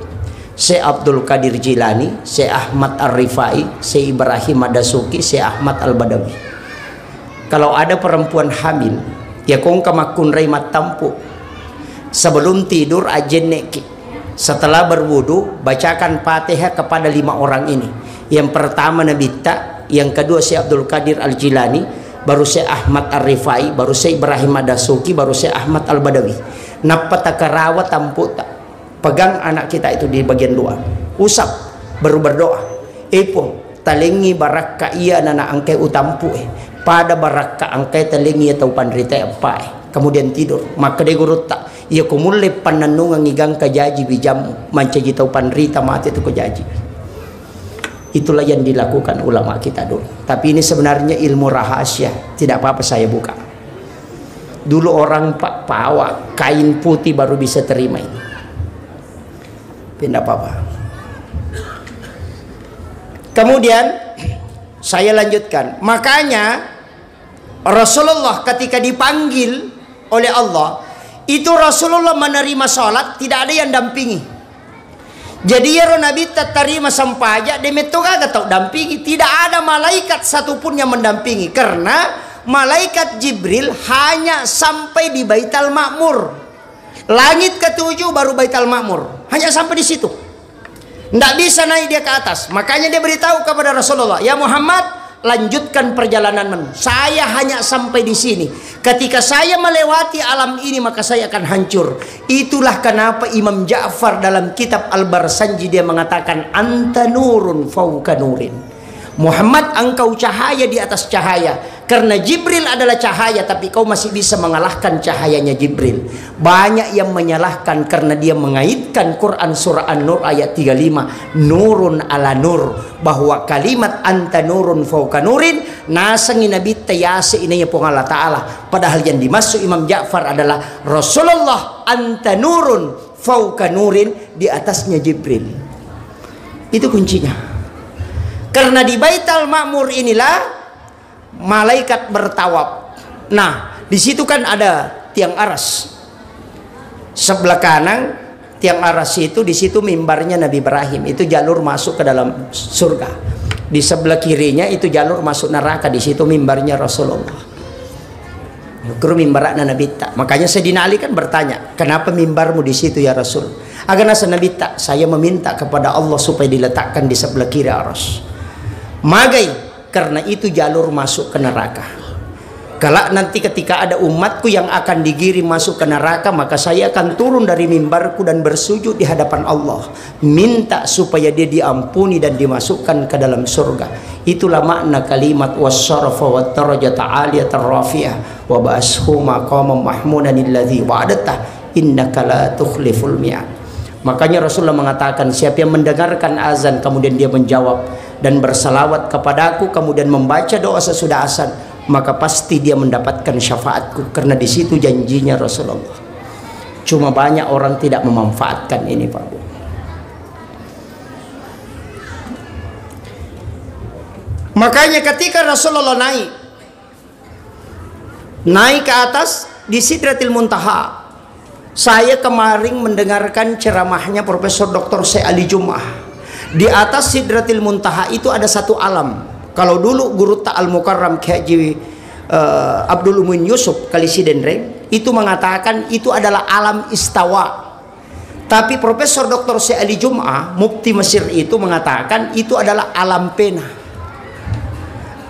Syekh Abdul Qadir Jilani, Syekh Ahmad Ar-Rifai, Syekh Ibrahim Ad-Dasuki, Syekh Ahmad Al-Badawi. Kalau ada perempuan hamil, ya kong kamakun reimat tampu, sebelum tidur ajen neki, setelah berwudu bacakan Fatihah kepada 5 orang ini. Yang pertama Nabi Ta, yang kedua Syekh Abdul Qadir Al-Jilani, baru Syekh Ahmad Ar-Rifai, baru Syekh Ibrahim Ad-Dasuki, baru Syekh Ahmad Al-Badawi. Napata karawa tampu tak, pegang anak kita itu di bagian luar, usap, baru berdoa. Epo talengi baraka iya nana angke utampu pada baraka angke talengi atau pandrita apa kemudian tidur. Maka de gurut tak ia kumule pananungan ngigang kajaji bijam mancaji tau pandrita mati itu kajaji. Itulah yang dilakukan ulama kita dulu. Tapi ini sebenarnya ilmu rahasia, tidak apa-apa saya buka. Dulu orang pak pawa kain putih baru bisa terima ini. Tidak apa-apa. Kemudian saya lanjutkan. Makanya Rasulullah ketika dipanggil oleh Allah, itu Rasulullah menerima sholat, tidak ada yang dampingi. Jadi ya Nabi terima sampai aja demeto kagak tahu dampingi, tidak ada malaikat satupun yang mendampingi, karena malaikat Jibril hanya sampai di Baitul Ma'mur, langit ke-7 baru Baitul Ma'mur, hanya sampai di situ, tidak bisa naik dia ke atas. Makanya dia beritahu kepada Rasulullah, ya Muhammad, lanjutkan perjalananmu, saya hanya sampai di sini. Ketika saya melewati alam ini maka saya akan hancur. Itulah kenapa Imam Ja'far dalam kitab Al-Barsanji dia mengatakan anta nurun fauka nurin. Muhammad, engkau cahaya di atas cahaya. Karena Jibril adalah cahaya, tapi kau masih bisa mengalahkan cahayanya Jibril. Banyak yang menyalahkan karena dia mengaitkan Quran surah An-Nur ayat 35, nurun ala nur, bahwa kalimat anta nurun fauka nurin nasangi Nabi tayase ini pun Allah Ta'ala. Padahal yang dimaksud Imam Ja'far adalah Rasulullah anta nurun fauka nurin, di atasnya Jibril. Itu kuncinya. Karena di Baitul Ma'mur inilah malaikat bertawaf. Nah, di situ kan ada tiang aras. Sebelah kanan tiang aras itu, di situ mimbarnya Nabi Ibrahim, itu jalur masuk ke dalam surga. Di sebelah kirinya itu jalur masuk neraka, di situ mimbarnya Rasulullah. Guru mimbarnya Nabi tak. Makanya Sayyidina Ali kan bertanya, kenapa mimbarmu di situ ya Rasul? Agar nasa Nabi tak, saya meminta kepada Allah supaya diletakkan di sebelah kiri aras. Magai, karena itu jalur masuk ke neraka. Kalau nanti ketika ada umatku yang akan digiring masuk ke neraka, maka saya akan turun dari mimbarku dan bersujud di hadapan Allah, minta supaya dia diampuni dan dimasukkan ke dalam surga. Itulah makna kalimat wassarafa wa darajata aliyatan rafiyah wa ba'ashu maqamam mahmudan alladzi wa'adta innaka la tukhliful mi'ad. Makanya Rasulullah mengatakan, siapa yang mendengarkan azan kemudian dia menjawab dan bersalawat kepadaku kemudian membaca doa sesudah azan, maka pasti dia mendapatkan syafaatku. Karena di situ janjinya Rasulullah. Cuma banyak orang tidak memanfaatkan ini, Pak Bu. Makanya ketika Rasulullah naik ke atas di Sidratil Muntaha, saya kemarin mendengarkan ceramahnya Profesor Dr. Syekh Ali Jum'ah. Di atas Sidratil Muntaha itu ada satu alam. Kalau dulu Guru Ta'al Mukarram Haji Abdul Muin Yusuf Kalisidendre itu mengatakan itu adalah alam istawa. Tapi Profesor Dr. Syekh Ali Jum'ah, Mufti Mesir itu mengatakan itu adalah alam pena.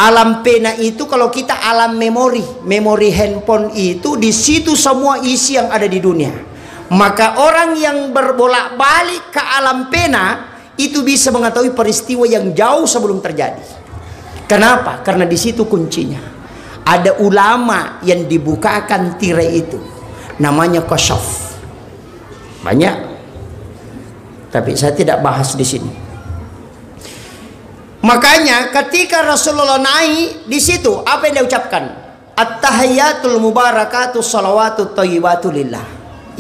Alam pena itu kalau kita alam memori handphone itu, di situ semua isi yang ada di dunia. Maka orang yang berbolak-balik ke alam pena itu bisa mengetahui peristiwa yang jauh sebelum terjadi. Kenapa? Karena di situ kuncinya. Ada ulama yang dibukakan tirai itu, namanya kasyaf. Banyak, tapi saya tidak bahas di sini. Makanya ketika Rasulullah naik di situ, apa yang dia ucapkan? At-tahiyatul mubarakatus salawatut thayyibatu lillah.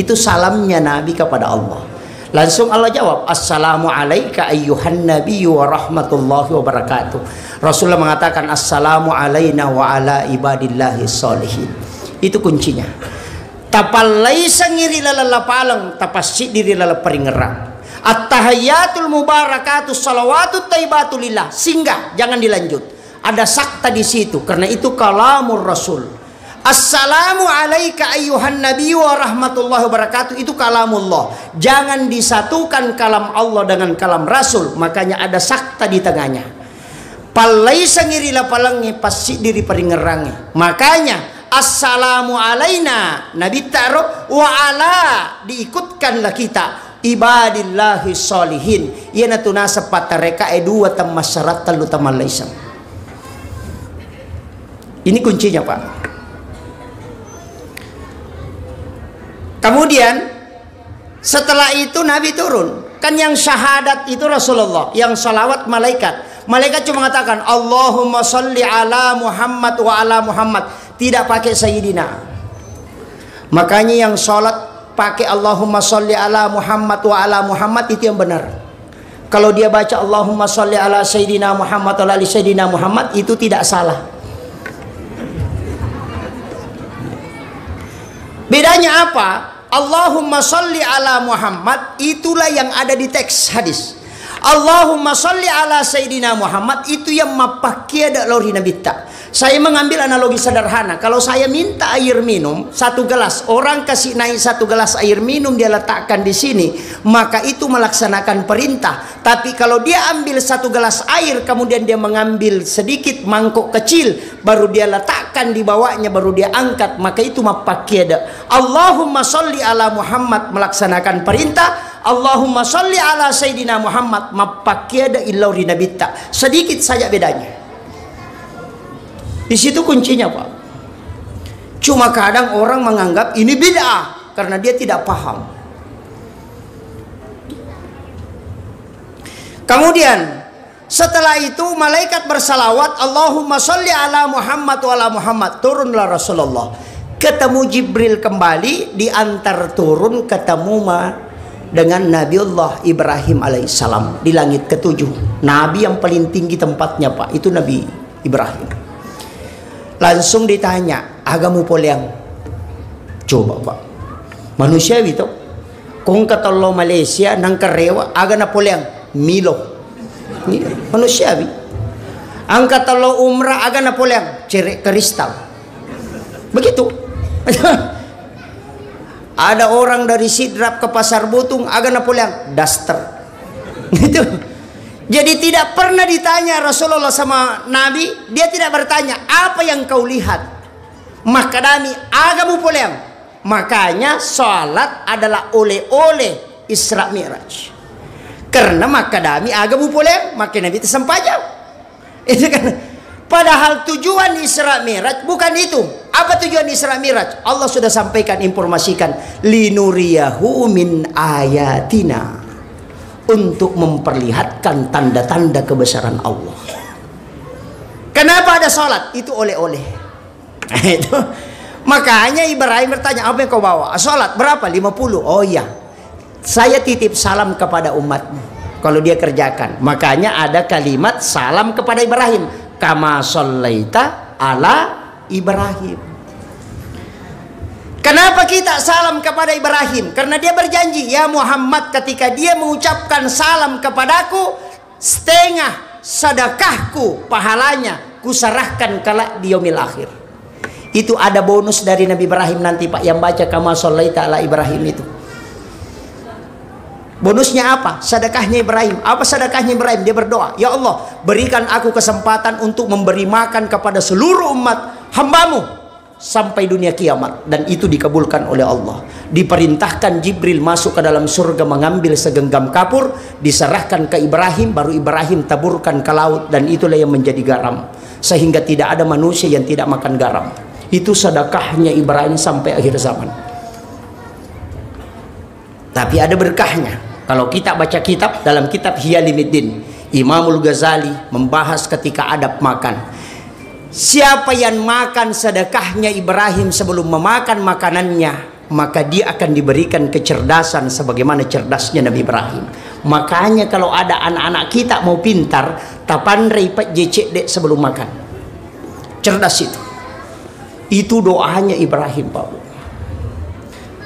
Itu salamnya Nabi kepada Allah. Langsung Allah jawab, assalamu alayka ayyuhan nabiyyu wa rahmatullahi wa barakatuh. Rasulullah mengatakan, assalamu alayna wa ala ibadillahi sholihin. Itu kuncinya. Tapalai sangiri lalala palang, tapasid diri lalala peringerang. At-tahiyatul mubarakatus salawatut thayyibatu lillah. Singgah, jangan dilanjut. Ada sakta di situ karena itu kalamur Rasul. Assalamu alayka ayyuhan nabiyyu wa rahmatullahi wa barakatuh, itu kalamullah. Jangan disatukan kalam Allah dengan kalam Rasul, makanya ada sakta di tengahnya. Palai sangiri la palangi pasti diri peringerangi. Makanya assalamu alaina Nabi taruh wa ala diikutkanlah kita ibadillahi sholihin. Yana tunasa patareka edua tamasyarat talu tamalaisam. Ini kuncinya, Pak. Kemudian setelah itu Nabi turun. Kan yang syahadat itu Rasulullah, yang salawat malaikat. Malaikat cuma mengatakan Allahumma sholli ala Muhammad wa ala Muhammad, tidak pakai Sayyidina. Makanya yang sholat pakai Allahumma sholli ala Muhammad wa ala Muhammad, itu yang benar. Kalau dia baca Allahumma sholli ala Sayyidina Muhammad wa ala Sayyidina Muhammad, itu tidak salah. Bedanya apa? Allahumma sholli ala Muhammad, itulah yang ada di teks hadis. Allahumma sholli ala Sayyidina Muhammad, itu yang mapakia dak lori Nabi tak. Saya mengambil analogi sederhana. Kalau saya minta air minum 1 gelas, orang kasih naik 1 gelas air minum, dia letakkan di sini, maka itu melaksanakan perintah. Tapi kalau dia ambil 1 gelas air, kemudian dia mengambil sedikit mangkuk kecil, baru dia letakkan di bawahnya, baru dia angkat, maka itu mapakiada. Allahumma sholli ala Muhammad melaksanakan perintah, Allahumma sholli ala Sayyidina Muhammad mapakiada illauri nabita. Sedikit saja bedanya. Di situ kuncinya, Pak. Cuma kadang orang menganggap ini bid'ah karena dia tidak paham. Kemudian setelah itu malaikat bersalawat Allahumma sholli ala Muhammad wa ala Muhammad. Turunlah Rasulullah. Ketemu Jibril kembali, diantar turun ketemu dengan Nabiullah Ibrahim alaihissalam di langit ke-7. Nabi yang paling tinggi tempatnya, Pak, itu Nabi Ibrahim. Langsung ditanya, agamu poliang. Coba, Pak, manusiawi itu. Kung katalo Malaysia nang karewa aga na poliang Milo. Manusiawi. Ang katalo umrah aga na poliang cerek kristal. Begitu. Ada orang dari Sidrap ke Pasar Butung aga na poliang daster. Gitu. Jadi tidak pernah ditanya Rasulullah sama Nabi, dia tidak bertanya apa yang kau lihat. Makadami agamu poliang. Makanya sholat adalah oleh-oleh Isra Mi'raj. Karena makadami agamu poliang, maka Nabi tersempajau. Itu kan. Padahal tujuan Isra Mi'raj bukan itu. Apa tujuan Isra Mi'raj? Allah sudah sampaikan, informasikan, linuriyahu min ayatina, untuk memperlihatkan tanda-tanda kebesaran Allah. Kenapa ada sholat? Itu oleh-oleh. Itu. Makanya Ibrahim bertanya, apa yang kau bawa? Sholat berapa? 50. Oh iya, saya titip salam kepada umatmu kalau dia kerjakan. Makanya ada kalimat salam kepada Ibrahim, kama shallaita ala Ibrahim. Kenapa kita salam kepada Ibrahim? Karena dia berjanji, ya Muhammad, ketika dia mengucapkan salam kepadaku, setengah sedekahku pahalanya kusarahkan kelak di yaumil akhir. Itu ada bonus dari Nabi Ibrahim nanti, Pak, yang baca kama shallaita ala Ibrahim itu. Bonusnya apa? Sedekahnya Ibrahim. Apa sedekahnya Ibrahim? Dia berdoa, ya Allah, berikan aku kesempatan untuk memberi makan kepada seluruh umat hambamu sampai dunia kiamat. Dan itu dikabulkan oleh Allah. Diperintahkan Jibril masuk ke dalam surga mengambil segenggam kapur, diserahkan ke Ibrahim, baru Ibrahim taburkan ke laut, dan itulah yang menjadi garam, sehingga tidak ada manusia yang tidak makan garam. Itu sedekahnya Ibrahim sampai akhir zaman. Tapi ada berkahnya. Kalau kita baca kitab, dalam kitab Hiyalimuddin, Imamul Ghazali membahas ketika adab makan. Siapa yang makan sedekahnya Ibrahim sebelum memakan makanannya, maka dia akan diberikan kecerdasan sebagaimana cerdasnya Nabi Ibrahim. Makanya kalau ada anak-anak kita mau pintar, tapandrei pak jecek dek sebelum makan. Cerdas itu. Itu doanya Ibrahim, Pak.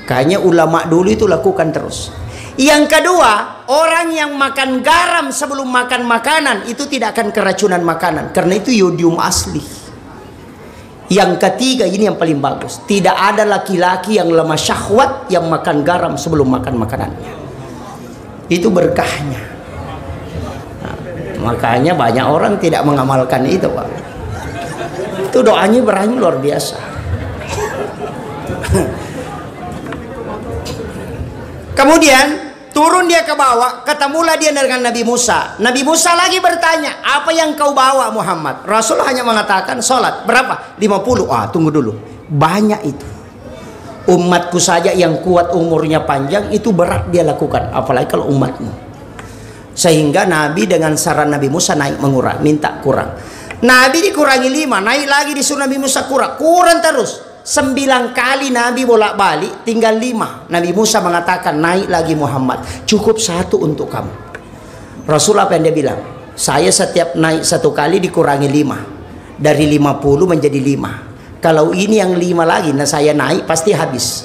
Kayaknya ulama dulu itu lakukan terus. Yang kedua, orang yang makan garam sebelum makan makanan itu tidak akan keracunan makanan, karena itu yodium asli. Yang ketiga, ini yang paling bagus, tidak ada laki-laki yang lemah syahwat yang makan garam sebelum makan makanannya. Itu berkahnya. Nah, makanya banyak orang tidak mengamalkan itu, Pak. Itu doanya Ibrahim luar biasa. Kemudian turun dia ke bawah, ketemulah dia dengan Nabi Musa. Nabi Musa lagi bertanya, apa yang kau bawa Muhammad? Rasul hanya mengatakan sholat. Berapa? 50. Tunggu dulu. Banyak itu. Umatku saja yang kuat umurnya panjang itu berat dia lakukan. Apalagi kalau umatmu. Sehingga Nabi dengan saran Nabi Musa naik mengurang, minta kurang. Nabi dikurangi 5, naik lagi disuruh Nabi Musa kurang. Kurang terus. 9 kali Nabi bolak-balik, tinggal 5. Nabi Musa mengatakan, naik lagi Muhammad, cukup 1 untuk kamu. Rasul apa yang dia bilang? Saya setiap naik 1 kali dikurangi 5. Dari 50 menjadi 5. Kalau ini yang 5 lagi, nah saya naik pasti habis.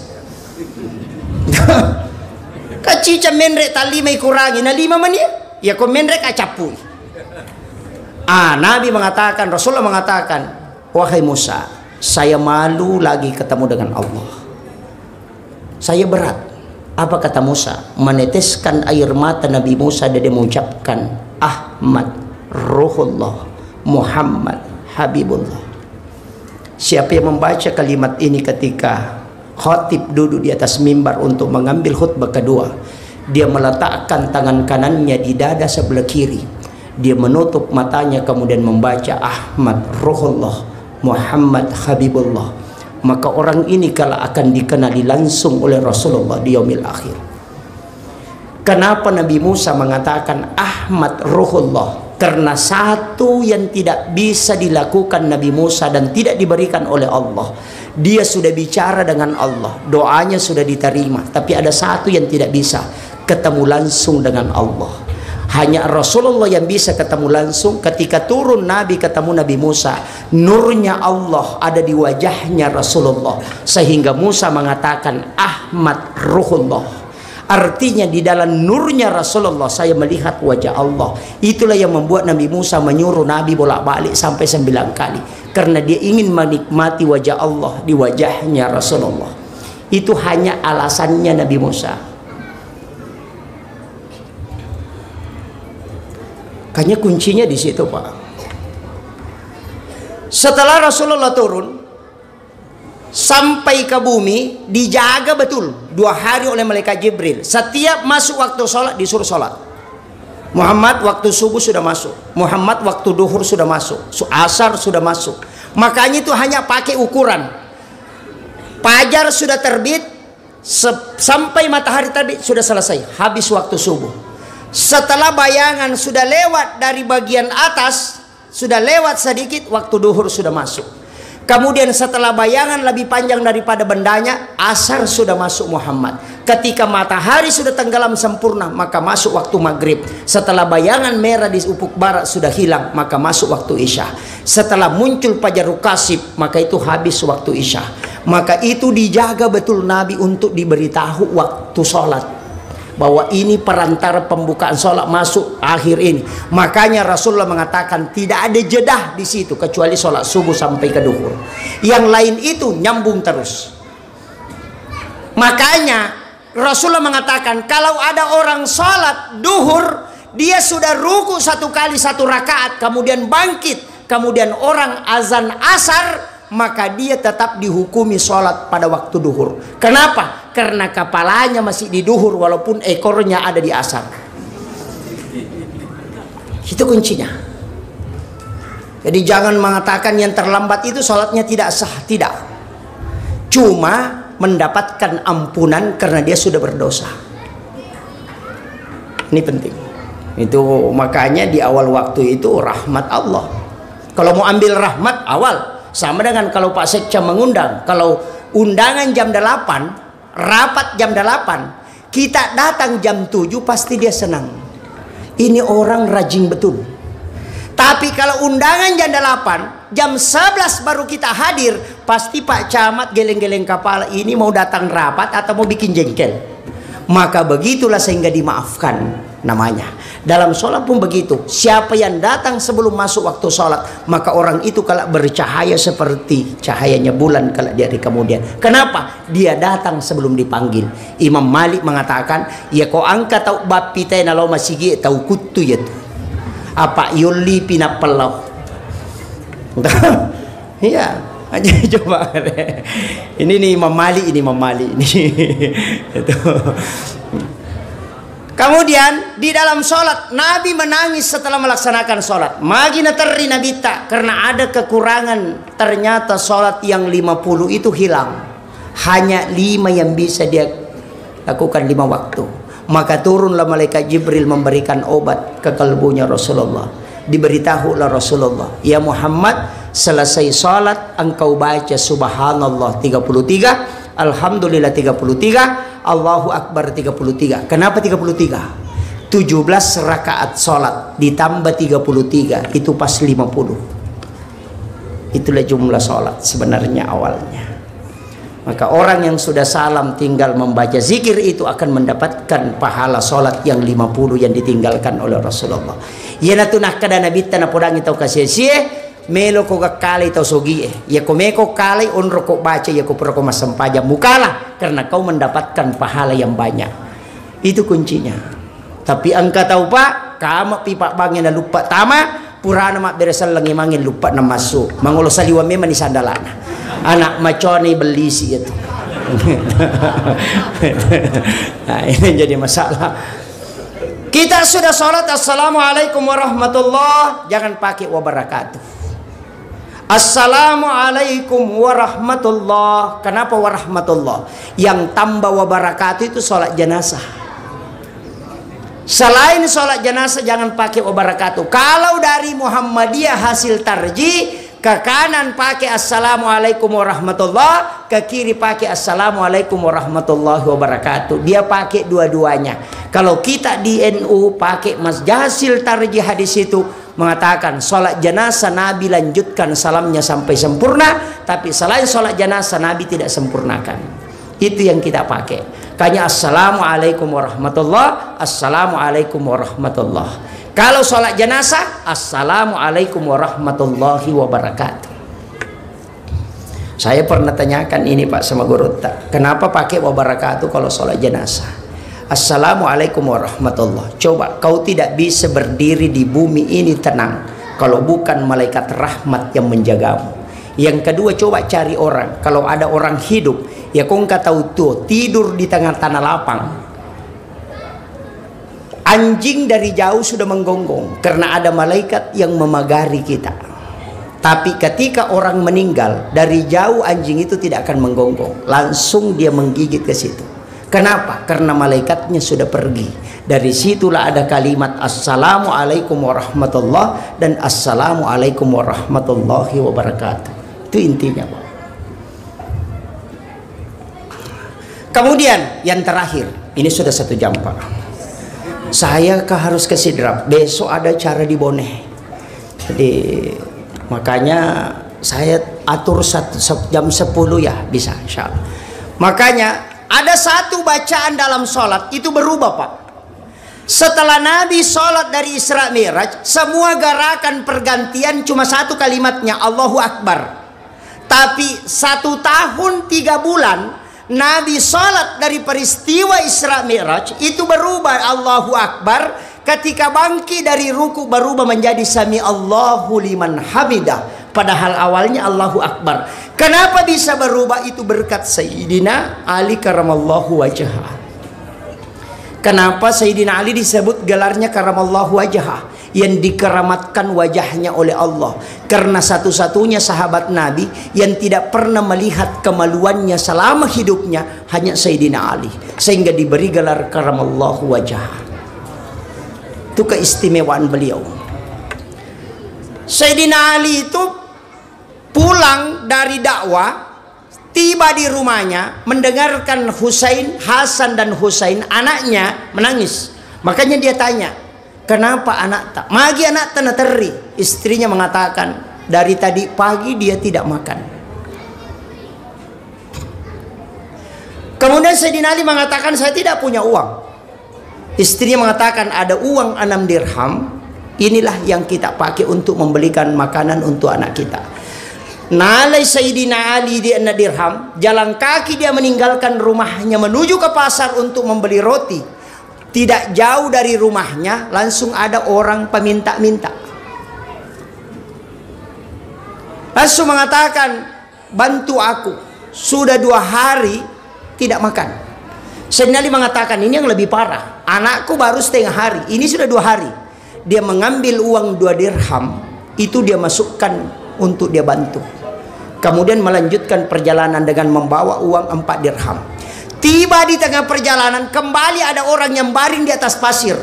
Kacica menrek tak 5 kurangi, nah 5 menit? Ya kau menrek acapui. Nabi mengatakan, Rasulullah mengatakan, wahai Musa, saya malu lagi ketemu dengan Allah. Saya berat. Apa kata Musa? Meneteskan air mata Nabi Musa dan dia mengucapkan, Ahmad, Ruhullah, Muhammad, Habibullah. Siapa yang membaca kalimat ini ketika khatib duduk di atas mimbar untuk mengambil khutbah kedua, dia meletakkan tangan kanannya di dada sebelah kiri, dia menutup matanya kemudian membaca Ahmad, Ruhullah, Muhammad, Habibullah, maka orang ini kala akan dikenali langsung oleh Rasulullah di yaumil akhir. Kenapa Nabi Musa mengatakan Ahmad, Ruhullah? Karena satu yang tidak bisa dilakukan Nabi Musa dan tidak diberikan oleh Allah, dia sudah bicara dengan Allah, doanya sudah diterima, tapi ada satu yang tidak bisa, ketemu langsung dengan Allah. Hanya Rasulullah yang bisa ketemu langsung. Ketika turun Nabi ketemu Nabi Musa, nurnya Allah ada di wajahnya Rasulullah, sehingga Musa mengatakan Ahmad, Ruhullah. Artinya di dalam nurnya Rasulullah saya melihat wajah Allah. Itulah yang membuat Nabi Musa menyuruh Nabi bolak-balik sampai 9 kali, karena dia ingin menikmati wajah Allah di wajahnya Rasulullah. Itu hanya alasannya Nabi Musa. Hanya kuncinya di situ, Pak. Setelah Rasulullah turun sampai ke bumi, dijaga betul 2 hari oleh malaikat Jibril. Setiap masuk waktu sholat disuruh sholat. Muhammad waktu subuh sudah masuk, Muhammad waktu duhur sudah masuk, asar sudah masuk. Makanya itu hanya pakai ukuran. Fajar sudah terbit, sampai matahari terbit sudah selesai, habis waktu subuh. Setelah bayangan sudah lewat dari bagian atas, sudah lewat sedikit, waktu duhur sudah masuk. Kemudian setelah bayangan lebih panjang daripada bendanya, asar sudah masuk Muhammad. Ketika matahari sudah tenggelam sempurna, maka masuk waktu maghrib. Setelah bayangan merah di ufuk barat sudah hilang, maka masuk waktu isya. Setelah muncul fajar kasib, maka itu habis waktu isya. Maka itu dijaga betul Nabi untuk diberitahu waktu sholat, bahwa ini perantara pembukaan sholat masuk akhir ini. Makanya Rasulullah mengatakan tidak ada jedah di situ kecuali sholat subuh sampai ke duhur. Yang lain itu nyambung terus. Makanya Rasulullah mengatakan kalau ada orang sholat duhur, dia sudah ruku 1 kali 1 rakaat, kemudian bangkit, kemudian orang azan asar, maka dia tetap dihukumi sholat pada waktu duhur. Kenapa? Karena kepalanya masih di duhur walaupun ekornya ada di asar. Itu kuncinya. Jadi jangan mengatakan yang terlambat itu sholatnya tidak sah. Tidak. Cuma mendapatkan ampunan karena dia sudah berdosa. Ini penting. Itu makanya di awal waktu itu rahmat Allah. Kalau mau ambil rahmat awal, sama dengan kalau Pak Sekca mengundang, kalau undangan jam 8, rapat jam 8, kita datang jam 7, pasti dia senang. Ini orang rajin betul. Tapi kalau undangan jam 8, jam 11 baru kita hadir, pasti Pak Camat geleng-geleng kepala, ini mau datang rapat atau mau bikin jengkel. Maka begitulah sehingga dimaafkan namanya. Dalam sholat pun begitu. Siapa yang datang sebelum masuk waktu sholat, maka orang itu kalau bercahaya seperti cahayanya bulan kalau dari kemudian. Kenapa? Dia datang sebelum dipanggil. Imam Malik mengatakan, ya kau angkat tau bapi tay na lo masigi tau kutu ya tu. Apa yuli pinapelau. Iya, aja coba. Ini nih Imam Malik, ini Imam Malik ini. Itu. Kemudian di dalam sholat Nabi menangis setelah melaksanakan sholat. Magina terri Nabi tak, karena ada kekurangan. Ternyata sholat yang 50 itu hilang. Hanya 5 yang bisa dia lakukan 5 waktu. Maka turunlah malaikat Jibril memberikan obat ke kalbunya Rasulullah. Diberitahulah Rasulullah, ya Muhammad, selesai sholat engkau baca subhanallah 33, alhamdulillah 33, Allahu Akbar 33. Kenapa 33? 17 rakaat sholat ditambah 33, itu pas 50. Itulah jumlah sholat sebenarnya awalnya. Maka orang yang sudah salam tinggal membaca zikir itu akan mendapatkan pahala sholat yang 50 yang ditinggalkan oleh Rasulullah. Yana tunah kada nabi tanah podang itu kasih melo ko kali tau sogi ya ko meko kali onro ko baca ya ko pro ko masampaja mukalah, karena kau mendapatkan pahala yang banyak. Itu kuncinya. Tapi angka tahu pak kama pipa bangin na lupa tama purana mak beresal langi mangin lupa na masuk mangulo saliwa memang di sandalana anak maconi belisi itu. Nah, ini jadi masalah. Kita sudah sholat assalamualaikum warahmatullah, jangan pakai wabarakatuh. Assalamualaikum warahmatullah. Kenapa warahmatullah? Yang tambah wabarakatuh itu sholat jenazah. Selain sholat jenazah jangan pakai wabarakatuh. Kalau dari Muhammadiyah hasil tarjih, ke kanan pakai assalamualaikum warahmatullah, ke kiri pakai assalamualaikum warahmatullahi wabarakatuh. Dia pakai dua-duanya. Kalau kita di NU pakai hasil tarjih hadis itu mengatakan sholat jenazah Nabi lanjutkan salamnya sampai sempurna, tapi selain sholat jenazah Nabi tidak sempurnakan. Itu yang kita pakai. Kayaknya assalamualaikum warahmatullah, assalamualaikum warahmatullah. Kalau sholat jenazah, assalamualaikum warahmatullahi wabarakatuh. Saya pernah tanyakan ini Pak sama guru tak, kenapa pakai wabarakatuh kalau sholat jenazah? Assalamualaikum warahmatullah. Coba kau tidak bisa berdiri di bumi ini tenang kalau bukan malaikat rahmat yang menjagamu. Yang kedua, coba cari orang. Kalau ada orang hidup, ya kau nggak tahu tuh tidur di tengah tanah lapang. Anjing dari jauh sudah menggonggong karena ada malaikat yang memagari kita. Tapi ketika orang meninggal dari jauh, anjing itu tidak akan menggonggong, langsung dia menggigit ke situ. Kenapa? Karena malaikatnya sudah pergi. Dari situlah ada kalimat assalamualaikum warahmatullah dan assalamualaikum warahmatullahi wabarakatuh. Itu intinya, Pak. Kemudian yang terakhir, ini sudah 1 jam, Pak. Saya harus ke Sidrap, besok ada acara di Boneh. Jadi makanya saya atur jam 10 ya bisa, insya Allah. Makanya ada satu bacaan dalam sholat itu berubah, Pak. Setelah Nabi sholat dari Isra Mi'raj, semua gerakan pergantian cuma satu kalimatnya, Allahu Akbar. Tapi 1 tahun 3 bulan Nabi sholat dari peristiwa Isra Mi'raj itu berubah Allahu Akbar. Ketika bangkit dari ruku berubah menjadi Sami Allahu liman hamidah. Padahal awalnya Allahu Akbar. Kenapa bisa berubah? Itu berkat Sayyidina Ali karamallahu wajhah. Kenapa Sayyidina Ali disebut gelarnya karamallahu wajhah? Yang dikeramatkan wajahnya oleh Allah, karena satu-satunya sahabat Nabi yang tidak pernah melihat kemaluannya selama hidupnya hanya Sayyidina Ali, sehingga diberi gelar karamallahu wajah. Itu keistimewaan beliau. Sayyidina Ali itu pulang dari dakwah, tiba di rumahnya, mendengarkan Hasan dan Husain anaknya menangis. Makanya dia tanya, kenapa anak tak? Magi anak tanah teri. Istrinya mengatakan, dari tadi pagi dia tidak makan. Kemudian Sayyidina Ali mengatakan, saya tidak punya uang. Istrinya mengatakan, ada uang 6 dirham. Inilah yang kita pakai untuk membelikan makanan untuk anak kita. Nalai Sayyidina Ali di 6 dirham, jalan kaki dia meninggalkan rumahnya menuju ke pasar untuk membeli roti. Tidak jauh dari rumahnya langsung ada orang peminta-minta. Langsung mengatakan, bantu aku, sudah 2 hari tidak makan. Sayyidina Ali mengatakan, ini yang lebih parah, anakku baru setengah hari, ini sudah 2 hari. Dia mengambil uang 2 dirham, itu dia masukkan untuk dia bantu. Kemudian melanjutkan perjalanan dengan membawa uang 4 dirham. Tiba di tengah perjalanan, kembali ada orang yang baring di atas pasir.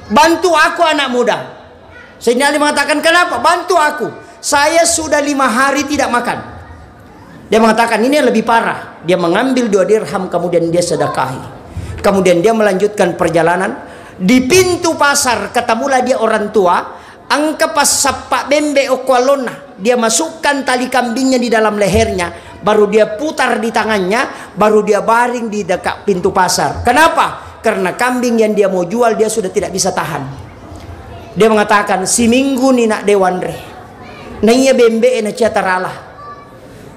Bantu aku anak muda. Sayyidina Ali mengatakan, kenapa? Bantu aku, saya sudah 5 hari tidak makan. Dia mengatakan, ini yang lebih parah. Dia mengambil 2 dirham, kemudian dia sedekahi. Kemudian dia melanjutkan perjalanan. Di pintu pasar ketemulah dia orang tua, angka pas sapa bembe okwalona, dia masukkan tali kambingnya di dalam lehernya, baru dia putar di tangannya, baru dia baring di dekat pintu pasar. Kenapa? Karena kambing yang dia mau jual dia sudah tidak bisa tahan. Dia mengatakan, si minggu ni nak dewanre naiya bembe na ciataralah.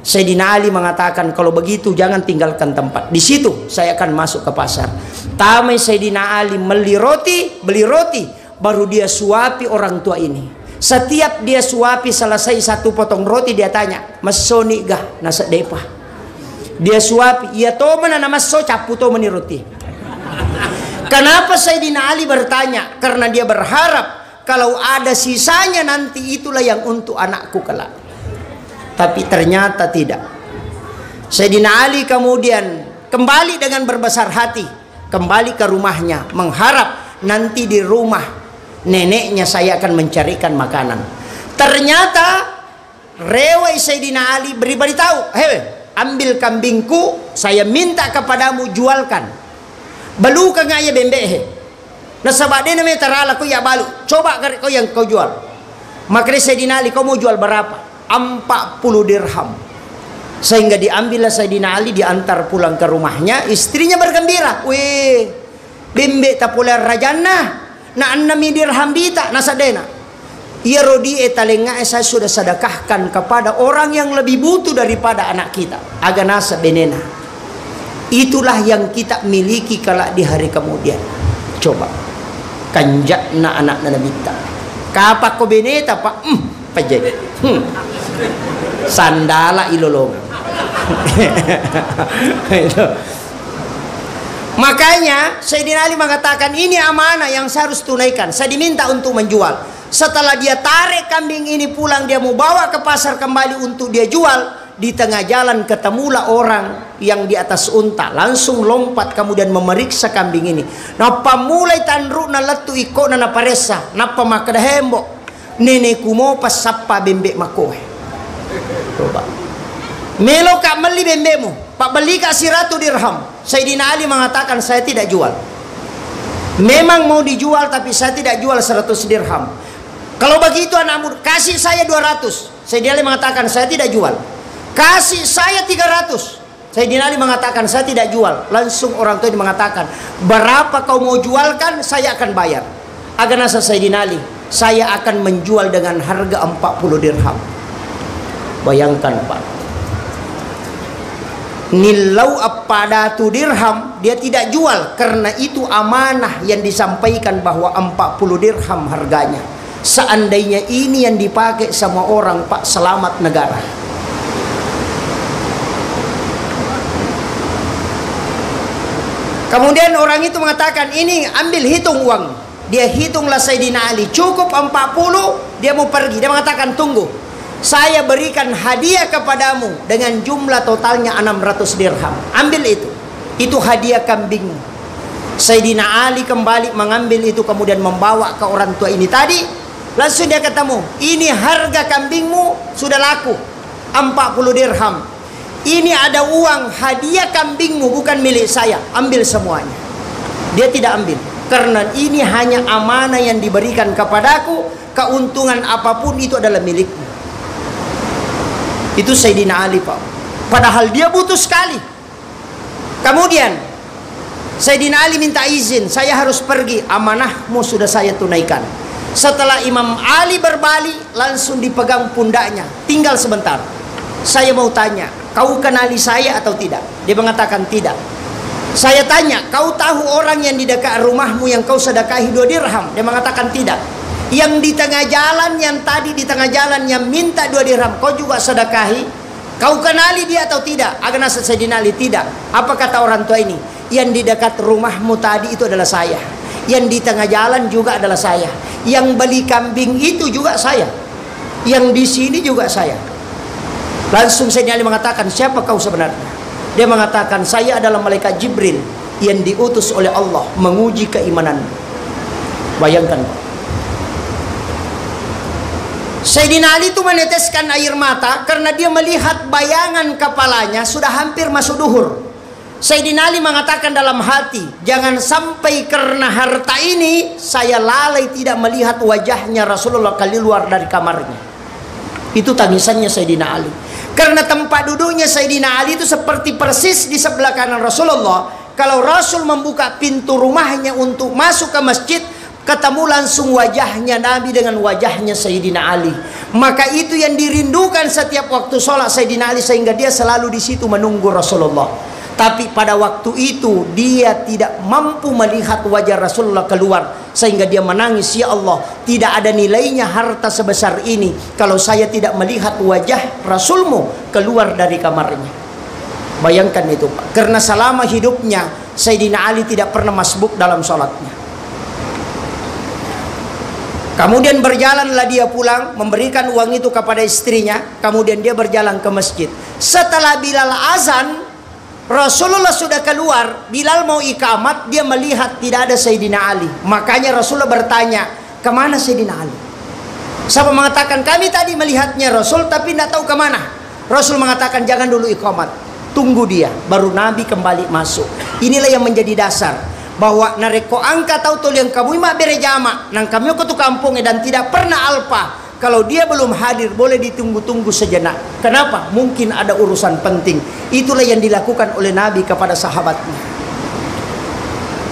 Sayyidina Ali mengatakan, kalau begitu jangan tinggalkan tempat. Di situ saya akan masuk ke pasar. Tamai Sayyidina Ali beli roti, baru dia suapi orang tua ini. Setiap dia suapi selesai 1 potong roti, dia tanya, masoni gah nasa depa. Dia suapi, iya to mana nama so capu to meni roti. Kenapa Sayyidina Ali bertanya? Karena dia berharap kalau ada sisanya nanti itulah yang untuk anakku kelak. Tapi ternyata tidak. Sayyidina Ali kemudian kembali dengan berbesar hati, kembali ke rumahnya, mengharap nanti di rumah neneknya saya akan mencarikan makanan. Ternyata rewai Sayyidina Ali beritahu, hei, ambil kambingku, saya minta kepadamu jualkan. Balu ka nga ya bembe he. Nasabade na may tarala ko ya balu. Coba kau yang kau jual. Maka Sayyidina Ali, kau mau jual berapa? 40 dirham. Sehingga diambillah Sayyidina Ali, diantar pulang ke rumahnya. Istrinya bergembira, weh bimbe tapuler rajana na 6 dirham bita nasadena. Ia rodi etalenga saya sudah sedekahkan kepada orang yang lebih butuh daripada anak kita, aganasa benena. Itulah yang kita miliki kala di hari kemudian. Coba kanjakna anak nabita kapak ko beneta pak pajay sandala ilolong. Makanya Sayyidina Ali mengatakan, ini amanah yang saya harus tunaikan. Saya diminta untuk menjual. Setelah dia tarik kambing ini pulang, dia mau bawa ke pasar kembali untuk dia jual. Di tengah jalan ketemulah orang yang di atas unta, langsung lompat kemudian memeriksa kambing ini. Napa mulai tanru na latu iko na naparesa, napa makadahembo nenekku mo pas sapa bembe makohe. Coba melo kak meli bembemu, pak beli kak 100 dirham. Sayyidina Ali mengatakan, saya tidak jual. Memang mau dijual tapi saya tidak jual 100 dirham. Kalau begitu anakmu kasih saya 200. Sayyidina Ali mengatakan, saya tidak jual. Kasih saya 300. Sayyidina Ali mengatakan, saya tidak jual. Langsung orang tua mengatakan, berapa kau mau jualkan, saya akan bayar. Aganasa Sayyidina Ali, saya akan menjual dengan harga 40 dirham. Bayangkan Pak, nilau pada tu dirham dia tidak jual, karena itu amanah yang disampaikan bahwa 40 dirham harganya. Seandainya ini yang dipakai sama orang, Pak, selamat negara. Kemudian orang itu mengatakan, ini ambil hitung uang. Dia hitunglah Sayyidina Ali, cukup 40. Dia mau pergi, dia mengatakan, tunggu, saya berikan hadiah kepadamu dengan jumlah totalnya 600 dirham. Ambil itu hadiah kambingmu. Sayyidina Ali kembali mengambil itu, kemudian membawa ke orang tua ini tadi. Langsung dia ketemu, ini harga kambingmu sudah laku 40 dirham. Ini ada uang hadiah kambingmu, bukan milik saya, ambil semuanya. Dia tidak ambil, karena ini hanya amanah yang diberikan kepadaku. Keuntungan apapun itu adalah milikmu. Itu Sayyidina Ali, Pak. Padahal dia butuh sekali. Kemudian Sayyidina Ali minta izin, saya harus pergi, amanahmu sudah saya tunaikan. Setelah Imam Ali berbalik, langsung dipegang pundaknya, tinggal sebentar, saya mau tanya, kau kenali saya atau tidak? Dia mengatakan tidak. Saya tanya, kau tahu orang yang di dekat rumahmu yang kau sedekahi 2 dirham? Dia mengatakan tidak. Yang di tengah jalan, yang tadi di tengah jalan yang minta 2 dirham, kau juga sedekahi? Kau kenali dia atau tidak? Agak Sayyidina Ali, tidak. Apa kata orang tua ini? Yang di dekat rumahmu tadi itu adalah saya. Yang di tengah jalan juga adalah saya. Yang beli kambing itu juga saya. Yang di sini juga saya. Langsung Sayyidina Ali mengatakan, siapa kau sebenarnya? Dia mengatakan, saya adalah malaikat Jibril yang diutus oleh Allah menguji keimanan. Bayangkan, Pak. Sayyidina Ali itu meneteskan air mata karena dia melihat bayangan kepalanya sudah hampir masuk duhur. Sayyidina Ali mengatakan dalam hati, jangan sampai karena harta ini saya lalai tidak melihat wajahnya Rasulullah keluar dari kamarnya. Itu tangisannya Sayyidina Ali. Karena tempat duduknya Sayyidina Ali itu seperti persis di sebelah kanan Rasulullah. Kalau Rasul membuka pintu rumahnya untuk masuk ke masjid, ketemu langsung wajahnya Nabi dengan wajahnya Sayyidina Ali. Maka itu yang dirindukan setiap waktu sholat Sayyidina Ali, sehingga dia selalu di situ menunggu Rasulullah. Tapi pada waktu itu dia tidak mampu melihat wajah Rasulullah keluar, sehingga dia menangis, ya Allah, tidak ada nilainya harta sebesar ini kalau saya tidak melihat wajah Rasulmu keluar dari kamarnya. Bayangkan itu, Pak. Karena selama hidupnya Sayyidina Ali tidak pernah masbuk dalam sholatnya. Kemudian berjalanlah dia pulang, memberikan uang itu kepada istrinya. Kemudian dia berjalan ke masjid. Setelah Bilal azan, Rasulullah sudah keluar. Bilal mau iqamat, dia melihat tidak ada Sayyidina Ali. Makanya Rasulullah bertanya, kemana Sayyidina Ali? Sahabat mengatakan, kami tadi melihatnya Rasul, tapi tidak tahu kemana. Rasul mengatakan, jangan dulu iqamat, tunggu dia, baru Nabi kembali masuk. Inilah yang menjadi dasar bahwa nareko angka tahu tol yang kamu mak berjama nang kami ke tu kampung dan tidak pernah alpa. Kalau dia belum hadir boleh ditunggu-tunggu sejenak. Kenapa? Mungkin ada urusan penting. Itulah yang dilakukan oleh Nabi kepada sahabatnya.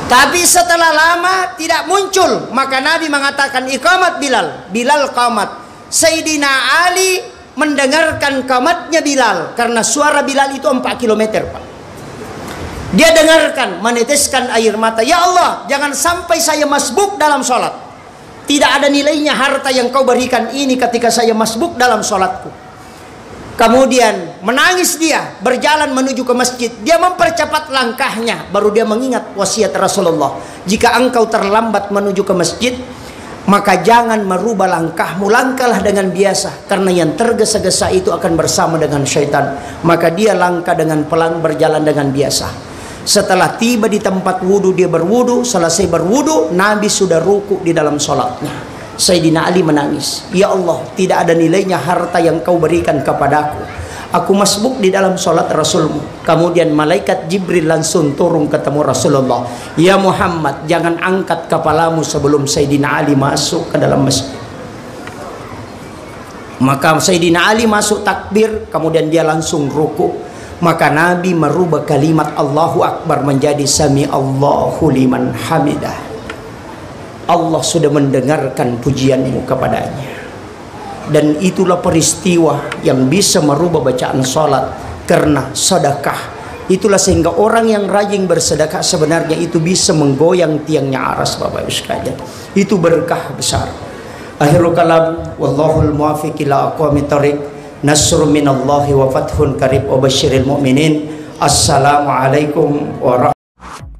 Tapi setelah lama tidak muncul, maka Nabi mengatakan iqamat Bilal. Bilal qamat. Sayyidina Ali mendengarkan qamatnya Bilal karena suara Bilal itu 4 km, Pak. Dia dengarkan, meneteskan air mata. Ya Allah, jangan sampai saya masbuk dalam sholat. Tidak ada nilainya harta yang kau berikan ini ketika saya masbuk dalam sholatku. Kemudian menangis dia, berjalan menuju ke masjid. Dia mempercepat langkahnya, baru dia mengingat wasiat Rasulullah. Jika engkau terlambat menuju ke masjid, maka jangan merubah langkahmu, langkahlah dengan biasa. Karena yang tergesa-gesa itu akan bersama dengan syaitan. Maka dia langkah dengan pelan, berjalan dengan biasa. Setelah tiba di tempat wudhu, dia berwudhu. Selesai berwudhu, Nabi sudah ruku di dalam sholatnya. Sayyidina Ali menangis, ya Allah, tidak ada nilainya harta yang kau berikan kepadaku. Aku masbuk di dalam sholat Rasulmu. Kemudian malaikat Jibril langsung turun ketemu Rasulullah. Ya Muhammad, jangan angkat kepalamu sebelum Sayyidina Ali masuk ke dalam masjid. Maka Sayyidina Ali masuk takbir, kemudian dia langsung ruku. Maka Nabi merubah kalimat Allahu Akbar menjadi Sami Allahu liman hamidah. Allah sudah mendengarkan pujianmu kepadanya. Dan itulah peristiwa yang bisa merubah bacaan sholat karena sedekah. Itulah sehingga orang yang rajin bersedekah sebenarnya itu bisa menggoyang tiangnya aras, Bapak Ibu sekalian. Itu berkah besar. Akhirul kalam, wallahul muwaffiq ila aqwamit thoriq. Nasrun minallahi wa fathun qarib wa basyiril mu'minin. Assalamualaikum warahmatullahi wabarakatuh.